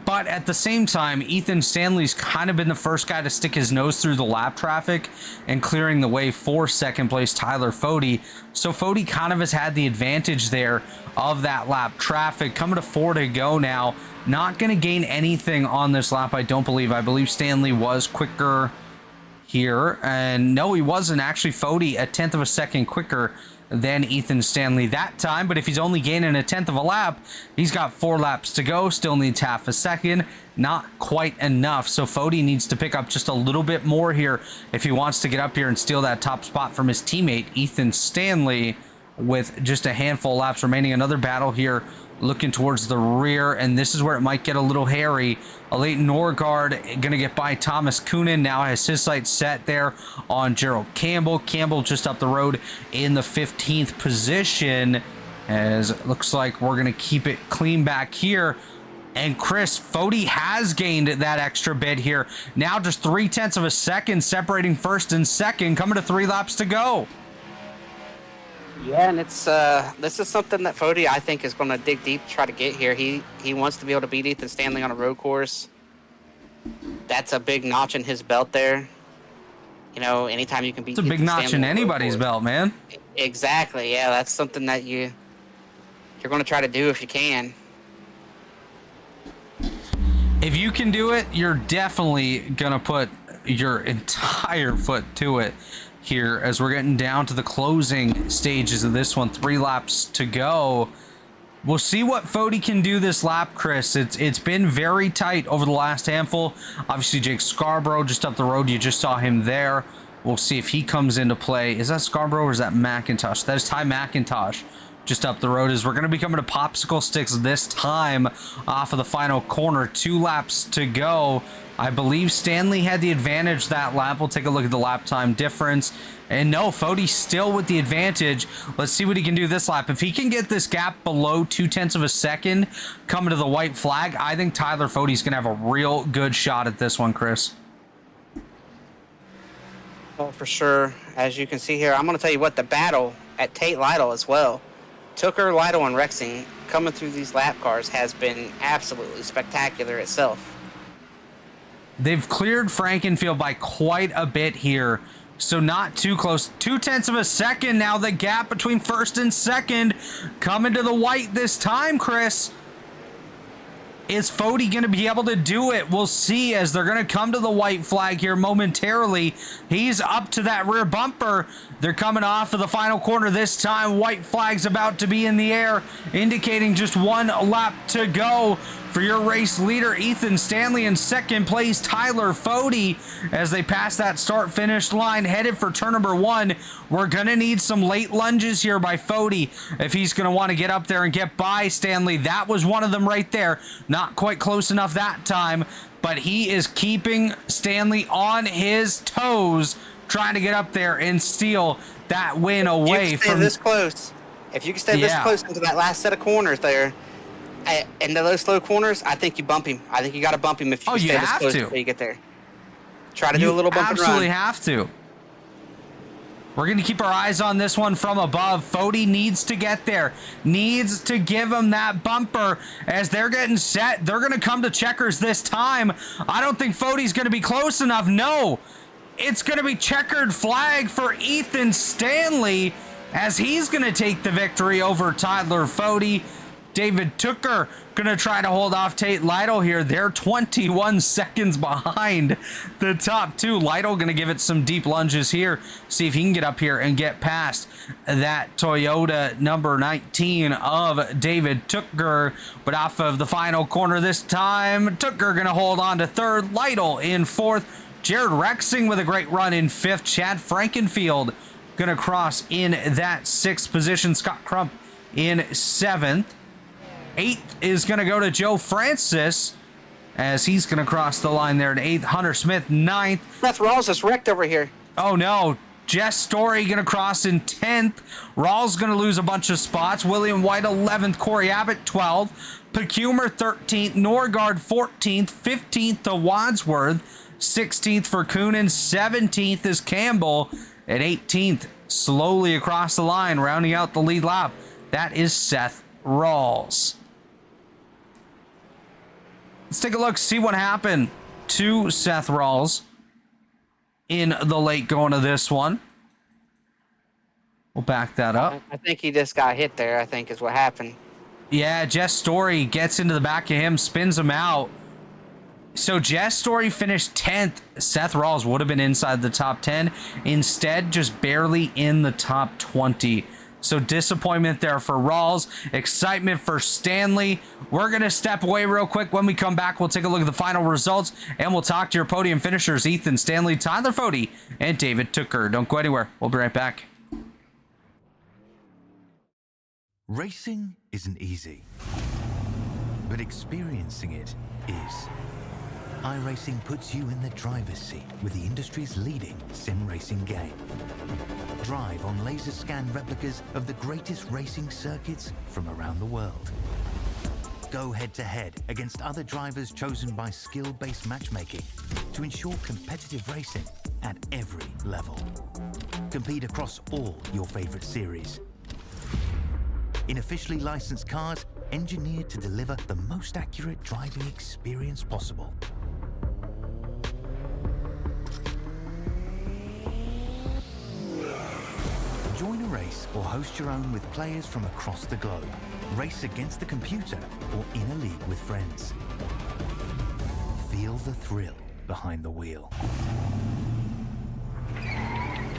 But at the same time, Ethan Stanley's kind of been the first guy to stick his nose through the lap traffic and clearing the way for second place Tyler Fody. So Fody kind of has had the advantage there of that lap traffic. Coming to 4 to go now. Not going to gain anything on this lap, I don't believe. I believe Stanley was quicker here. And no, he wasn't. Actually, Fody a 10th of a second quicker than Ethan Stanley that time, but if he's only gaining a 10th of a lap, he's got 4 laps to go, still needs half a second, not quite enough. So Fody needs to pick up just a little bit more here if he wants to get up here and steal that top spot from his teammate Ethan Stanley with just a handful of laps remaining. Another battle here looking towards the rear, and this is where it might get a little hairy. A Leighton Norgard gonna get by Thomas Coonan, now has his sights set there on Gerald Campbell. Campbell just up the road in the 15th position, as it looks like we're gonna keep it clean back here. And Chris, Fody has gained that extra bit here. Now just 0.3 of a second separating first and second, coming to 3 laps to go. Yeah, and it's this is something that Fody, I think, is going to dig deep to try to get here. He wants to be able to beat Ethan Stanley on a road course. That's a big notch in his belt there. You know, anytime you can beat It's a big Ethan notch Stanley in on a road anybody's course. belt, man. Exactly, yeah, that's something that you're going to try to do if you can. If you can do it, you're definitely going to put your entire foot to it here as we're getting down to the closing stages of this one. 3 laps to go. We'll see what Fody can do this lap, Chris. It's been very tight over the last handful. Obviously, Jake Scarborough just up the road. You just saw him there. We'll see if he comes into play. Is that Scarborough or is that McIntosh? That is Ty McIntosh just up the road, as we're going to be coming to popsicle sticks this time off of the final corner. 2 laps to go. I believe Stanley had the advantage that lap. We'll take a look at the lap time difference. And no, Fody still with the advantage. Let's see what he can do this lap. If he can get this gap below 0.2 of a second coming to the white flag, I think Tyler Fody's going to have a real good shot at this one, Chris. Oh, for sure. As you can see here, I'm going to tell you what, the battle at Tate Lytle as well. Tooker, Lytle, and Rexing coming through these lap cars has been absolutely spectacular itself. They've cleared Frankenfield by quite a bit here, so not too close. 0.2 of a second now, the gap between first and second coming to the white this time, Chris. Is Fody going to be able to do it? We'll see as they're going to come to the white flag here momentarily. He's up to that rear bumper. They're coming off of the final corner this time. White flag's about to be in the air, indicating just 1 lap to go. For your race leader, Ethan Stanley. In second place, Tyler Fody. As they pass that start-finish line, headed for turn number 1. We're going to need some late lunges here by Fody if he's going to want to get up there and get by Stanley. That was one of them right there. Not quite close enough that time, but he is keeping Stanley on his toes, trying to get up there and steal that win away from this close. If you can stay this close into that last set of corners there, and those slow corners, I think you bump him. I think you got to bump him if you stay this close before you get there. Try to do a little bump and run. Absolutely have to. We're going to keep our eyes on this one from above. Fody needs to get there. Needs to give him that bumper as they're getting set. They're going to come to checkers this time. I don't think Fody's going to be close enough. No. It's going to be checkered flag for Ethan Stanley as he's going to take the victory over Tyler Fody. David Tooker going to try to hold off Tate Lytle here. They're 21 seconds behind the top two. Lytle going to give it some deep lunges here. See if he can get up here and get past that Toyota number 19 of David Tooker. But off of the final corner this time, Tooker going to hold on to third. Lytle in fourth. Jared Rexing with a great run in fifth. Chad Frankenfield going to cross in that sixth position. Scott Crump in seventh. Eighth is going to go to Joe Francis as he's going to cross the line there in eighth. Hunter Smith, ninth. Seth Rawls is wrecked over here. Oh, no. Jess Story going to cross in 10th. Rawls going to lose a bunch of spots. William White, 11th. Corey Abbott, 12th. Pecumer, 13th. Norgard, 14th. 15th to Wadsworth. 16th for Coonan. 17th is Campbell. At 18th, slowly across the line, rounding out the lead lap. That is Seth Rawls. Let's take a look, see what happened to Seth Rawls in the late going of this one. We'll back that up. I think he just got hit there, I think is what happened. Yeah, Jess Story gets into the back of him, spins him out. So Jess Story finished 10th. Seth Rawls would have been inside the top 10. Instead, just barely in the top 20. So disappointment there for Rawls. Excitement for Stanley. We're going to step away real quick. When we come back, we'll take a look at the final results, and we'll talk to your podium finishers, Ethan Stanley, Tyler Fody, and David Tooker. Don't go anywhere. We'll be right back. Racing isn't easy, but experiencing it is. iRacing puts you in the driver's seat with the industry's leading sim racing game. Drive on laser scan replicas of the greatest racing circuits from around the world. Go head to head against other drivers chosen by skill-based matchmaking to ensure competitive racing at every level. Compete across all your favorite series. In officially licensed cars, engineered to deliver the most accurate driving experience possible. Join a race or host your own with players from across the globe. Race against the computer or in a league with friends. Feel the thrill behind the wheel.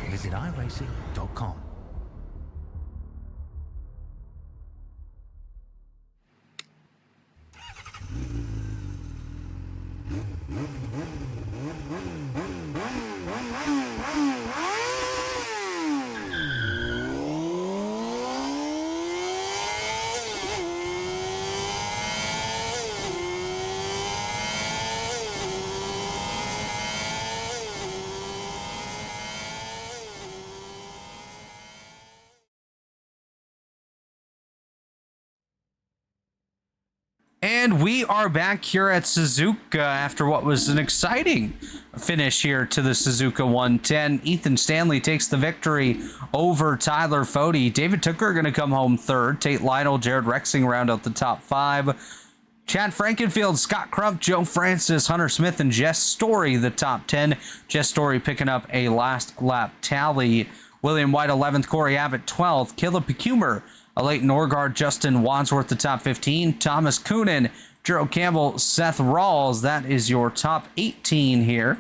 Visit iRacing.com. And we are back here at Suzuka after what was an exciting finish here to the Suzuka 110. Ethan Stanley takes the victory over Tyler Fody. David Tooker going to come home third. Tate Lytle, Jared Rexing round out the top five. Chad Frankenfield, Scott Crump, Joe Francis, Hunter Smith, and Jess Story the top 10. Jess Story picking up a last lap tally. William White 11th, Corey Abbott 12th, Caleb Pecumer, Leighton Norgard, Justin Wadsworth, the top 15. Thomas Coonan, Gerald Campbell, Seth Rawls. That is your top 18 here.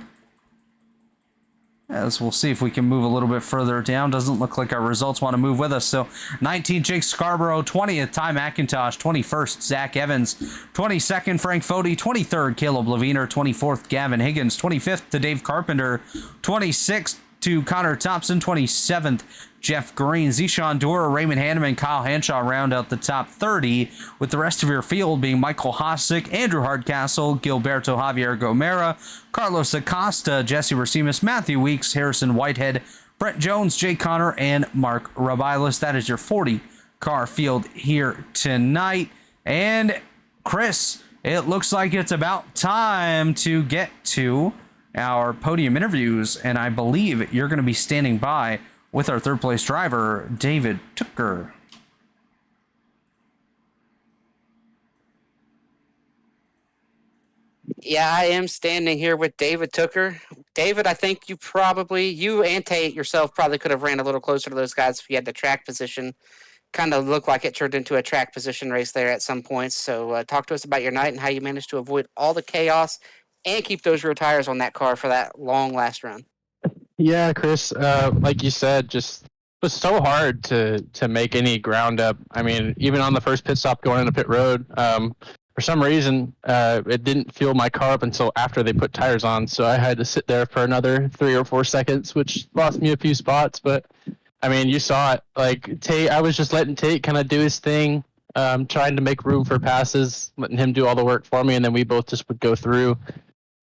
As we'll see if we can move a little bit further down. Doesn't look like our results want to move with us. So 19th, Jake Scarborough. 20th, Ty McIntosh. 21st, Zach Evans. 22nd, Frank Fody. 23rd, Caleb Leviner. 24th, Gavin Higgins. 25th to Dave Carpenter. 26th to Connor Thompson. 27th, Jeff Green. Zishan Dura, Raymond Hanneman, Kyle Hanshaw round out the top 30, with the rest of your field being Michael Hossack, Andrew Hardcastle, Gilberto Javier Gomera, Carlos Acosta, Jesse Racines, Matthew Weeks, Harrison Whitehead, Brett Jones, Jay Connor, and Mark Rebilas. That is your 40-car field here tonight. And Chris, it looks like it's about time to get to our podium interviews, and I believe you're going to be standing by with our third place driver, David Tooker. Yeah, I am standing here with David Tooker. David, I think you and Tate yourself probably could have ran a little closer to those guys if you had the track position. Kind of looked like it turned into a track position race there at some points. So talk to us about your night and how you managed to avoid all the chaos and keep those rear tires on that car for that long last run. Yeah, Chris, like you said, just was so hard to make any ground up. I mean, even on the first pit stop going into pit road, for some reason, it didn't fuel my car up until after they put tires on. So I had to sit there for another 3 or 4 seconds, which lost me a few spots. But I mean, you saw it. Like Tate, I was just letting Tate kind of do his thing, trying to make room for passes, letting him do all the work for me, and then we both just would go through.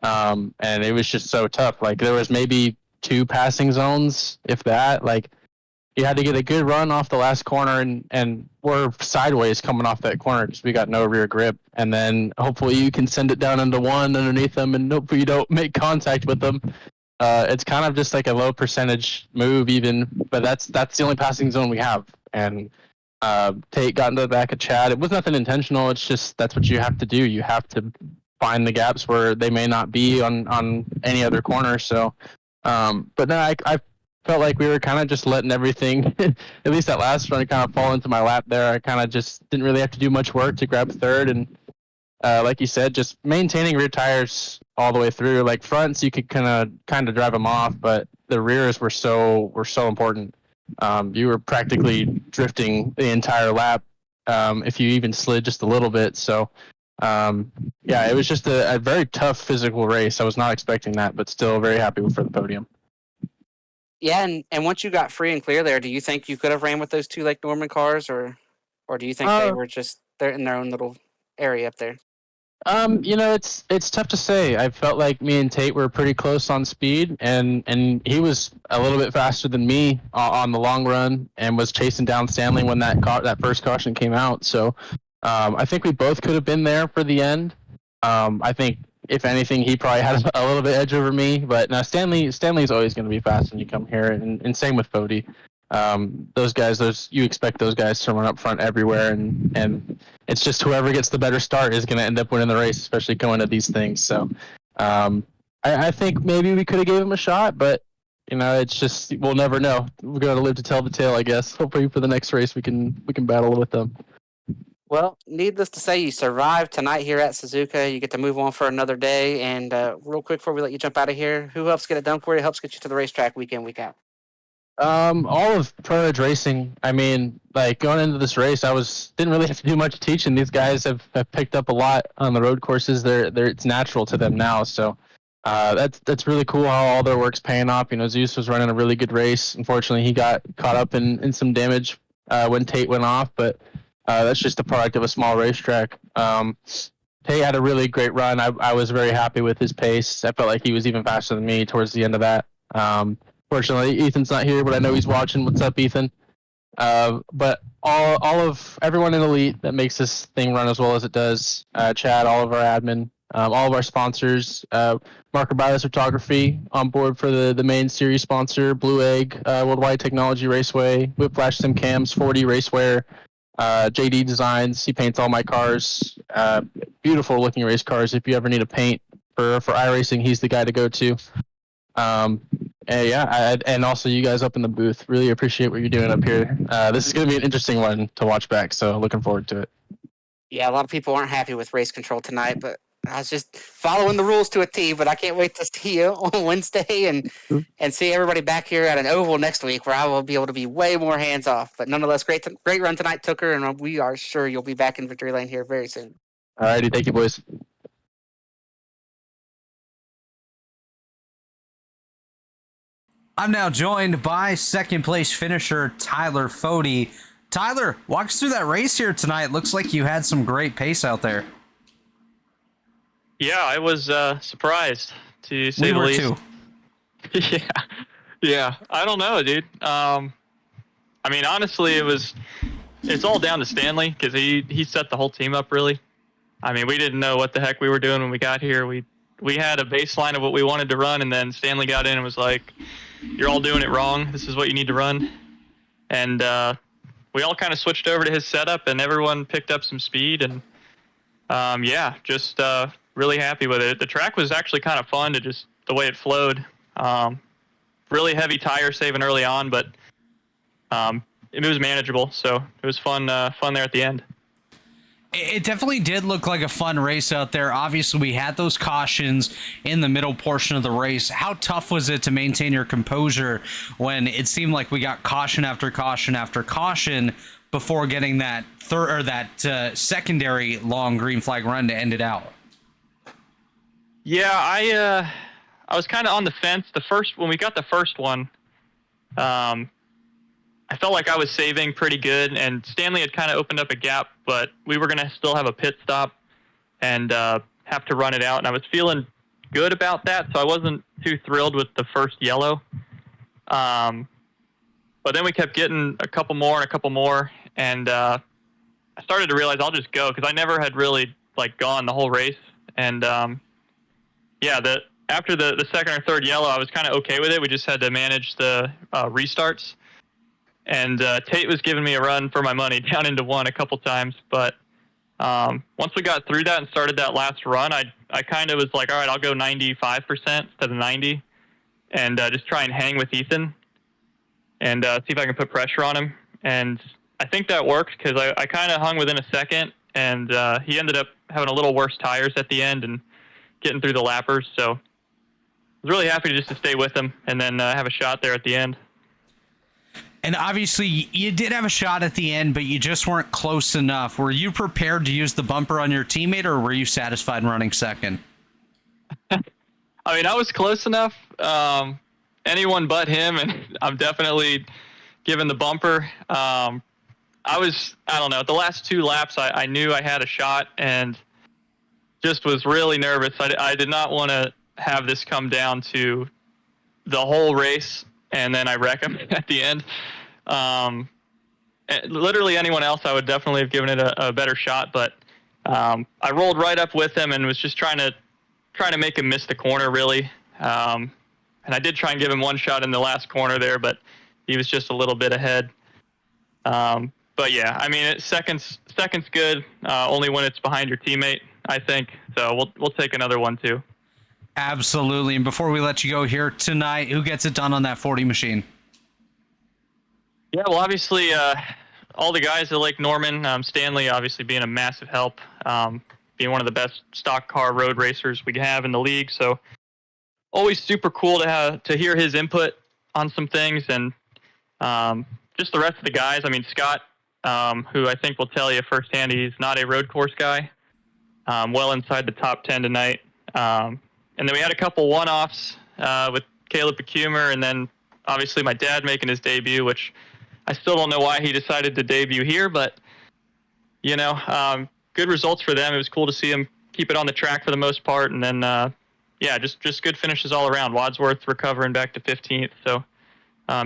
And it was just so tough. Like there was maybe 2 passing zones, if that. Like you had to get a good run off the last corner, and we're sideways coming off that corner because we got no rear grip. And then hopefully you can send it down into one underneath them, and hopefully you don't make contact with them. It's kind of just like a low percentage move, even, but that's the only passing zone we have. And Tate got into the back of Chad. It was nothing intentional. It's just that's what you have to do. You have to find the gaps where they may not be on any other corner. So. But no, I felt like we were kind of just letting everything, at least that last run, kind of fall into my lap there. I kind of just didn't really have to do much work to grab third. And like you said, just maintaining rear tires all the way through. Like fronts, you could kind of drive them off, but the rears were so important. You were practically drifting the entire lap if you even slid just a little bit. So yeah, it was just a very tough physical race. I was not expecting that, but still very happy for the podium. Yeah, and once you got free and clear there, do you think you could have ran with those 2 Lake Norman cars, or do you think they were just they're in their own little area up there? You know, it's tough to say. I felt like me and Tate were pretty close on speed, and he was a little bit faster than me on the long run, and was chasing down Stanley when that first caution came out. So I think we both could have been there for the end. I think if anything, he probably had a little bit edge over me. But now Stanley's always going to be fast when you come here, and same with Fody. Those guys, you expect those guys to run up front everywhere, and it's just whoever gets the better start is going to end up winning the race, especially going to these things. So I think maybe we could have gave him a shot, but you know, it's just we'll never know. We're going to live to tell the tale, I guess. Hopefully for the next race we can battle with them. Well, needless to say, you survived tonight here at Suzuka. You get to move on for another day. And real quick before we let you jump out of here, who helps get it done for you? Helps get you to the racetrack week in, week out? All of Pro Edge Racing. I mean, like going into this race, didn't really have to do much teaching. These guys have picked up a lot on the road courses. It's natural to them now. So that's really cool how all their work's paying off. You know, Zeus was running a really good race. Unfortunately, he got caught up in some damage when Tate went off, but that's just a product of a small racetrack. Tate had a really great run. I was very happy with his pace. I felt like he was even faster than me towards the end of that. Fortunately, Ethan's not here, but I know he's watching. What's up, Ethan? But all of everyone in Elite that makes this thing run as well as it does, Chad, all of our admin, all of our sponsors, Marker Bios Photography on board for the main series sponsor, Blue Egg, Worldwide Technology Raceway, Whiplash Sim Cams, 40 Racewear, JD Designs. He paints all my cars. Beautiful looking race cars. If you ever need a paint for iRacing, he's the guy to go to. And yeah, and also you guys up in the booth. Really appreciate what you're doing up here. This is going to be an interesting one to watch back, so looking forward to it. Yeah, a lot of people aren't happy with race control tonight, but I was just following the rules to a T, but I can't wait to see you on Wednesday and see everybody back here at an oval next week where I will be able to be way more hands off. But nonetheless, great run tonight, Tooker, and we are sure you'll be back in victory lane here very soon. Alrighty, thank you, boys. I'm now joined by second place finisher Tyler Fody. Tyler, walk us through that race here tonight. Looks like you had some great pace out there. Yeah, I was surprised, to say We the were least. too. Yeah. I don't know, dude. I mean, honestly, it's all down to Stanley because he set the whole team up, really. I mean, we didn't know what the heck we were doing when we got here. We had a baseline of what we wanted to run, and then Stanley got in and was like, "You're all doing it wrong. This is what you need to run." And we all kind of switched over to his setup, and everyone picked up some speed. And just really happy with it. The track was actually kind of fun to just the way it flowed. Really heavy tire saving early on, but it was manageable. So it was fun there at the end. It definitely did look like a fun race out there. Obviously, we had those cautions in the middle portion of the race. How tough was it to maintain your composure when it seemed like we got caution after caution after caution before getting that secondary long green flag run to end it out? Yeah, I was kind of on the fence. When we got the first one, I felt like I was saving pretty good, and Stanley had kind of opened up a gap, but we were going to still have a pit stop and have to run it out, and I was feeling good about that, so I wasn't too thrilled with the first yellow. But then we kept getting a couple more, and I started to realize I'll just go because I never had really gone the whole race, and after the second or third yellow, I was kind of okay with it. We just had to manage the restarts. And Tate was giving me a run for my money down into one a couple times. But once we got through that and started that last run, I kind of was like, all right, I'll go 95% instead of 90 and just try and hang with Ethan and see if I can put pressure on him. And I think that worked because I kind of hung within a second, and he ended up having a little worse tires at the end and getting through the lappers. So I was really happy just to stay with him and then have a shot there at the end. And obviously, you did have a shot at the end, but you just weren't close enough. Were you prepared to use the bumper on your teammate, or were you satisfied running second? I mean, I was close enough. Anyone but him, and I'm definitely giving the bumper. I don't know, the last two laps, I knew I had a shot and just was really nervous. I did not want to have this come down to the whole race and then I wreck him at the end. Literally anyone else, I would definitely have given it a better shot, but I rolled right up with him and was just trying to make him miss the corner, really. And I did try and give him one shot in the last corner there, but he was just a little bit ahead. But yeah, I mean, second's good, only when it's behind your teammate, I think. So we'll take another one too. Absolutely. And before we let you go here tonight, who gets it done on that 40 machine? Yeah, well, obviously, all the guys at Lake Norman, Stanley obviously being a massive help, being one of the best stock car road racers we have in the league. So always super cool to hear his input on some things, and just the rest of the guys. I mean, Scott, who I think will tell you firsthand, he's not a road course guy, well inside the top 10 tonight. And then we had a couple one-offs with Caleb Becumer, and then obviously my dad making his debut, which I still don't know why he decided to debut here, but, you know, good results for them. It was cool to see him keep it on the track for the most part, and then, just good finishes all around. Wadsworth recovering back to 15th, so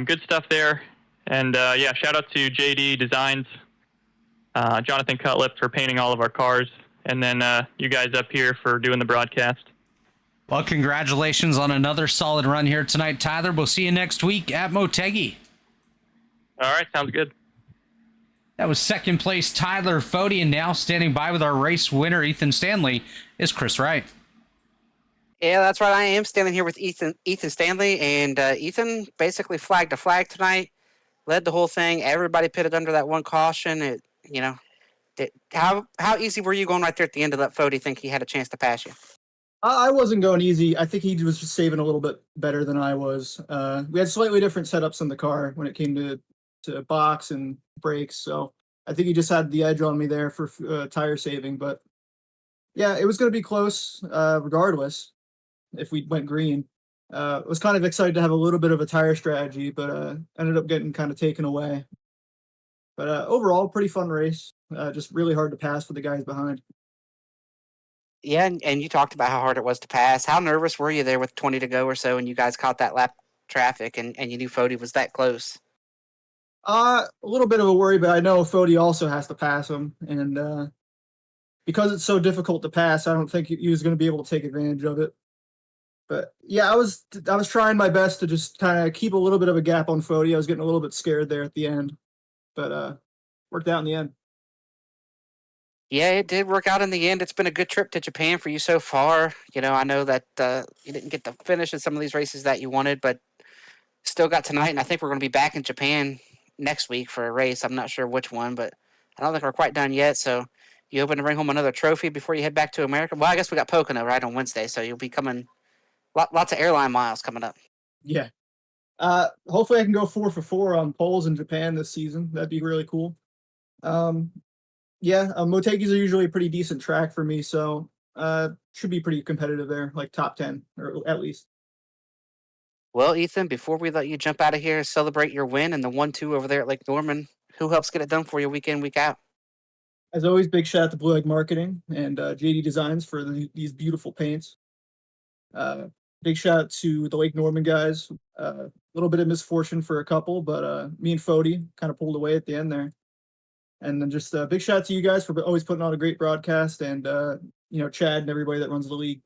good stuff there. And, shout out to JD Designs, Jonathan Cutlip for painting all of our cars, and then you guys up here for doing the broadcast. Well, congratulations on another solid run here tonight, Tyler. We'll see you next week at Motegi. All right, sounds good. That was second place Tyler Fody, and now standing by with our race winner, Ethan Stanley, is Chris Wright. Yeah, that's right. I am standing here with Ethan Stanley, and Ethan basically flagged a flag tonight, led the whole thing. Everybody pitted under that one caution. How easy were you going right there at the end to let Fody think he had a chance to pass you? I wasn't going easy. I think he was just saving a little bit better than I was. We had slightly different setups in the car when it came to box and brakes, so I think he just had the edge on me there for tire saving. But yeah, it was going to be close regardless if we went green. Was kind of excited to have a little bit of a tire strategy, but ended up getting kind of taken away. But overall, pretty fun race. Just really hard to pass for the guys behind. Yeah, and you talked about how hard it was to pass. How nervous were you there with 20 to go or so, and you guys caught that lap traffic, and you knew Fody was that close? A little bit of a worry, but I know Fody also has to pass him, and because it's so difficult to pass, I don't think he was going to be able to take advantage of it. But yeah, I was trying my best to just kind of keep a little bit of a gap on Fody. I was getting a little bit scared there at the end, but worked out in the end. Yeah, it did work out in the end. It's been a good trip to Japan for you so far. You know, I know that you didn't get to finish in some of these races that you wanted, but still got tonight, and I think we're going to be back in Japan next week for a race. I'm not sure which one, but I don't think we're quite done yet. So you hoping to bring home another trophy before you head back to America? Well, I guess we got Pocono right on Wednesday, so you'll be coming lots of airline miles coming up. Yeah. Hopefully I can go 4 for 4 on poles in Japan this season. That'd be really cool. Yeah, Motegi's are usually a pretty decent track for me, so should be pretty competitive there, like top 10 or at least. Well, Ethan, before we let you jump out of here, celebrate your win and the 1-2 over there at Lake Norman. Who helps get it done for you week in, week out? As always, big shout out to Blue Egg Marketing and JD Designs for these beautiful paints. Big shout out to the Lake Norman guys. A little bit of misfortune for a couple, but me and Fody kind of pulled away at the end there. And then just a big shout out to you guys for always putting on a great broadcast, and Chad and everybody that runs the league.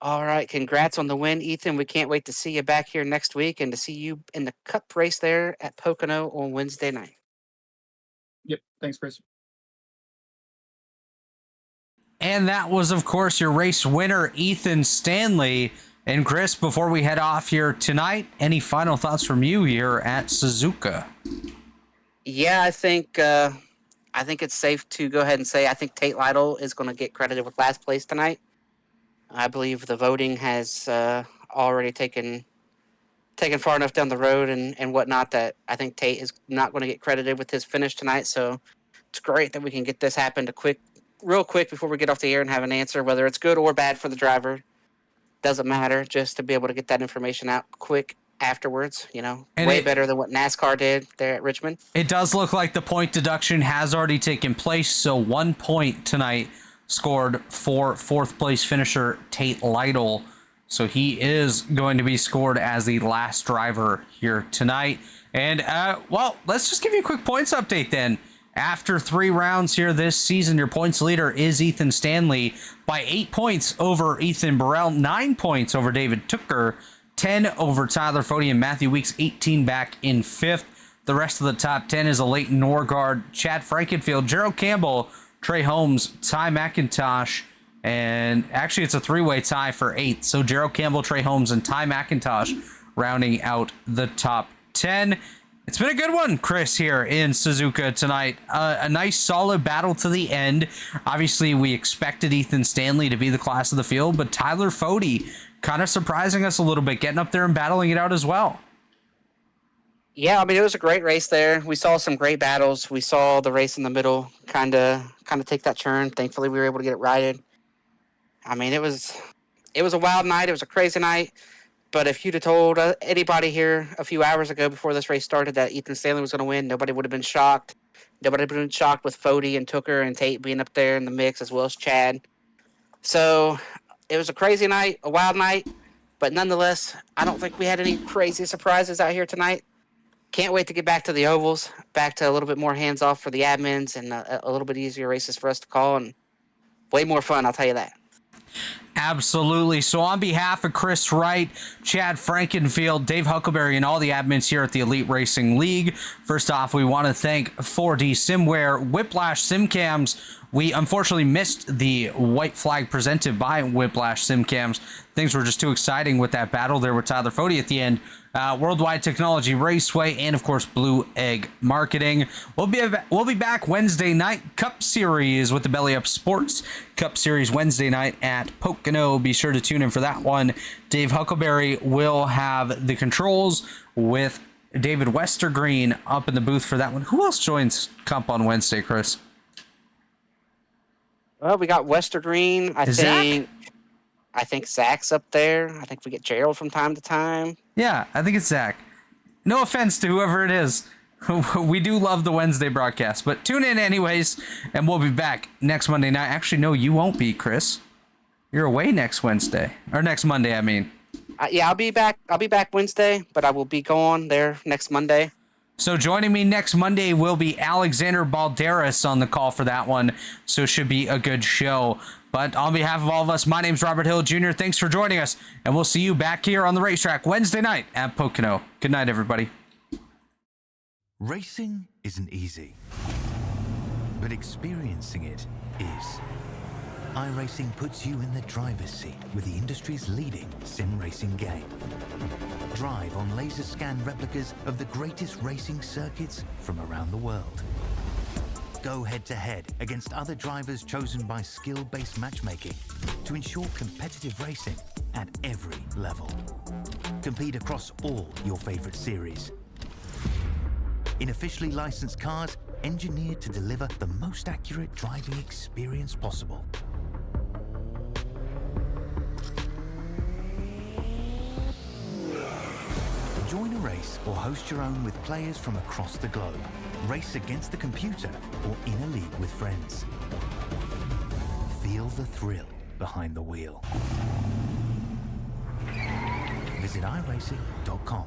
All right, congrats on the win, Ethan. We can't wait to see you back here next week and to see you in the Cup race there at Pocono on Wednesday night. Yep, thanks, Chris. And that was, of course, your race winner, Ethan Stanley. And Chris, before we head off here tonight, any final thoughts from you here at Suzuka? Yeah, I think it's safe to go ahead and say I think Tate Lytle is going to get credited with last place tonight. I believe the voting has already taken far enough down the road and whatnot that I think Tate is not going to get credited with his finish tonight. So it's great that we can get this happened real quick before we get off the air and have an answer, whether it's good or bad for the driver. Doesn't matter, just to be able to get that information out quick afterwards, and way better than what NASCAR did there at Richmond. It does look like the point deduction has already taken place, so 1 point tonight scored for fourth place finisher Tate Lytle. So he is going to be scored as the last driver here tonight. And, let's just give you a quick points update then. After 3 rounds here this season, your points leader is Ethan Stanley by 8 points over Ethan Burrell, 9 points over David Tooker, 10 over Tyler Fody and Matthew Weeks, 18 back in 5th. The rest of the top 10 is a Leighton Norgard, Chad Frankenfield, Gerald Campbell, Trey Holmes, Ty McIntosh, and actually it's a 3-way tie for 8th. So Gerald Campbell, Trey Holmes, and Ty McIntosh rounding out the top 10. It's been a good one, Chris, here in Suzuka tonight. A nice, solid battle to the end. Obviously, we expected Ethan Stanley to be the class of the field, but Tyler Fody kind of surprising us a little bit, getting up there and battling it out as well. Yeah, I mean, it was a great race there. We saw some great battles. We saw the race in the middle kind of take that turn. Thankfully, we were able to get it righted. I mean, it was a wild night. It was a crazy night. But if you'd have told anybody here a few hours ago before this race started that Ethan Stanley was going to win, nobody would have been shocked. Nobody would have been shocked with Fody and Tooker and Tate being up there in the mix, as well as Chad. So it was a crazy night, a wild night. But nonetheless, I don't think we had any crazy surprises out here tonight. Can't wait to get back to the ovals, back to a little bit more hands-off for the admins and a little bit easier races for us to call, and way more fun, I'll tell you that. Absolutely. So on behalf of Chris Wright, Chad Frankenfield, Dave Huckleberry, and all the admins here at the Elite Racing League, first off, we want to thank 4D Simware, Whiplash Simcams, We unfortunately missed the white flag presented by Whiplash Simcams. Things were just too exciting with that battle there with Tyler Fody at the end. Worldwide Technology Raceway, and of course Blue Egg Marketing. We'll be back Wednesday night. Cup Series with the Belly Up Sports Cup Series Wednesday night at Pocono. Be sure to tune in for that one. Dave Huckleberry will have the controls with David Westergreen up in the booth for that one. Who else joins Cup on Wednesday, Chris? Well, we got Westergreen. I think Zach's up there. I think we get Gerald from time to time. Yeah, I think it's Zach. No offense to whoever it is. We do love the Wednesday broadcast, but tune in anyways, and we'll be back next Monday night. Actually, no, you won't be, Chris. You're away next Wednesday. Or next Monday, I mean. Yeah, I'll be back. I'll be back Wednesday, but I will be gone there next Monday. So joining me next Monday will be Alexander Balderas on the call for that one. So it should be a good show. But on behalf of all of us, my name's Robert Hill Jr. Thanks for joining us, and we'll see you back here on the racetrack Wednesday night at Pocono. Good night, everybody. Racing isn't easy, but experiencing it is. iRacing puts you in the driver's seat with the industry's leading sim racing game. Drive on laser scan replicas of the greatest racing circuits from around the world. Go head-to-head against other drivers chosen by skill-based matchmaking to ensure competitive racing at every level. Compete across all your favorite series. In officially licensed cars, engineered to deliver the most accurate driving experience possible. Join a race or host your own with players from across the globe. Race against the computer or in a league with friends. Feel the thrill behind the wheel. Visit iRacing.com.